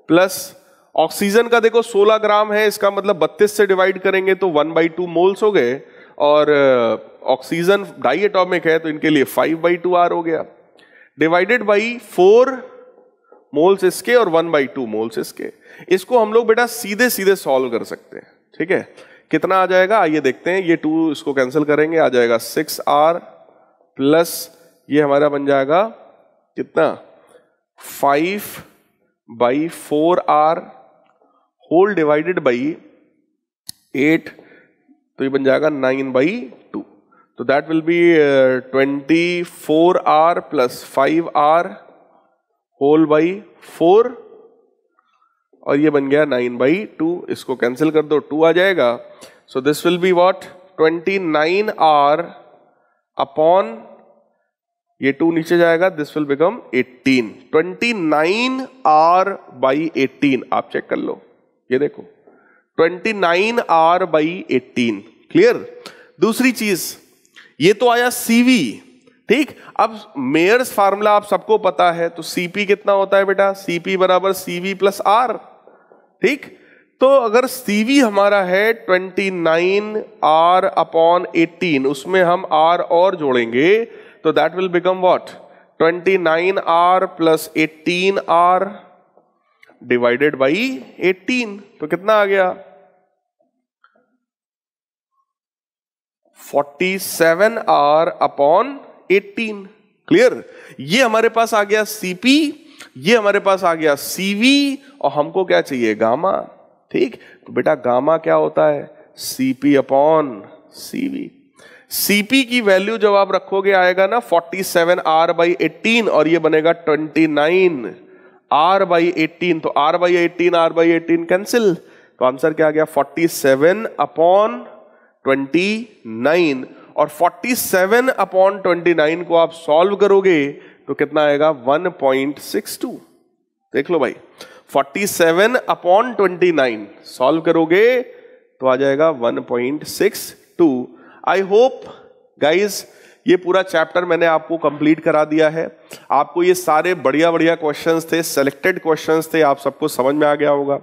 प्लस ऑक्सीजन का देखो 16 ग्राम है, इसका मतलब 32 से डिवाइड करेंगे तो 1/2 मोल्स हो गए, और ऑक्सीजन डाइएटॉमिक है तो इनके लिए 5/2R हो गया, डिवाइडेड बाई 4 मोल्स इसके और 1/2 मोल्स इसके। इसको हम लोग बेटा सीधे सीधे सॉल्व कर सकते हैं। ठीक है, कितना आ जाएगा आइए देखते हैं। ये 2 इसको कैंसिल करेंगे, आ जाएगा 6R प्लस ये हमारा बन जाएगा कितना, 5/4R होल डिवाइडेड बाई 8, तो ये बन जाएगा 9/2। तो that will be 24R plus 5R whole by 4, और ये बन गया 9/2। इसको कैंसिल कर दो, 2 आ जाएगा। सो this will be what, 29R upon ये 2 नीचे जाएगा, दिस विल बिकम 18। 29R/18 आप चेक कर लो, ये देखो 29R/18। क्लियर। दूसरी चीज, ये तो आया CV। ठीक, अब मेयर्स फार्मूला आप सबको पता है, तो CP कितना होता है बेटा, CP बराबर CV प्लस R। ठीक, तो अगर CV हमारा है 29R/18, उसमें हम R और जोड़ेंगे तो that will become what, 29R plus 18R divided by 18। तो कितना आ गया, 47R/18। क्लियर। ये हमारे पास आ गया CP, ये हमारे पास आ गया CV, और हमको क्या चाहिए, गामा। ठीक, तो बेटा गामा क्या होता है, CP/CV। CP की वैल्यू जब आप रखोगे आएगा ना 47R/18, और ये बनेगा 29R/18। तो R/18 कैंसिल, तो आंसर क्या आ गया, 47/29। और 47/29 को आप सॉल्व करोगे तो कितना आएगा, 1.62। देख लो भाई, 47/29 सॉल्व करोगे तो आ जाएगा 1.62। आई होप गाइज ये पूरा चैप्टर मैंने आपको कंप्लीट करा दिया है। आपको ये सारे बढ़िया बढ़िया क्वेश्चंस थे, सिलेक्टेड क्वेश्चंस थे, आप सबको समझ में आ गया होगा।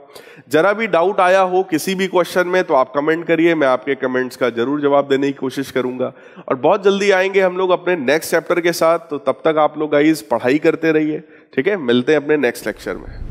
जरा भी डाउट आया हो किसी भी क्वेश्चन में तो आप कमेंट करिए, मैं आपके कमेंट्स का जरूर जवाब देने की कोशिश करूंगा। और बहुत जल्दी आएंगे हम लोग अपने नेक्स्ट चैप्टर के साथ, तो तब तक आप लोग गाइस पढ़ाई करते रहिए, ठीक है। मिलते हैं अपने नेक्स्ट लेक्चर में।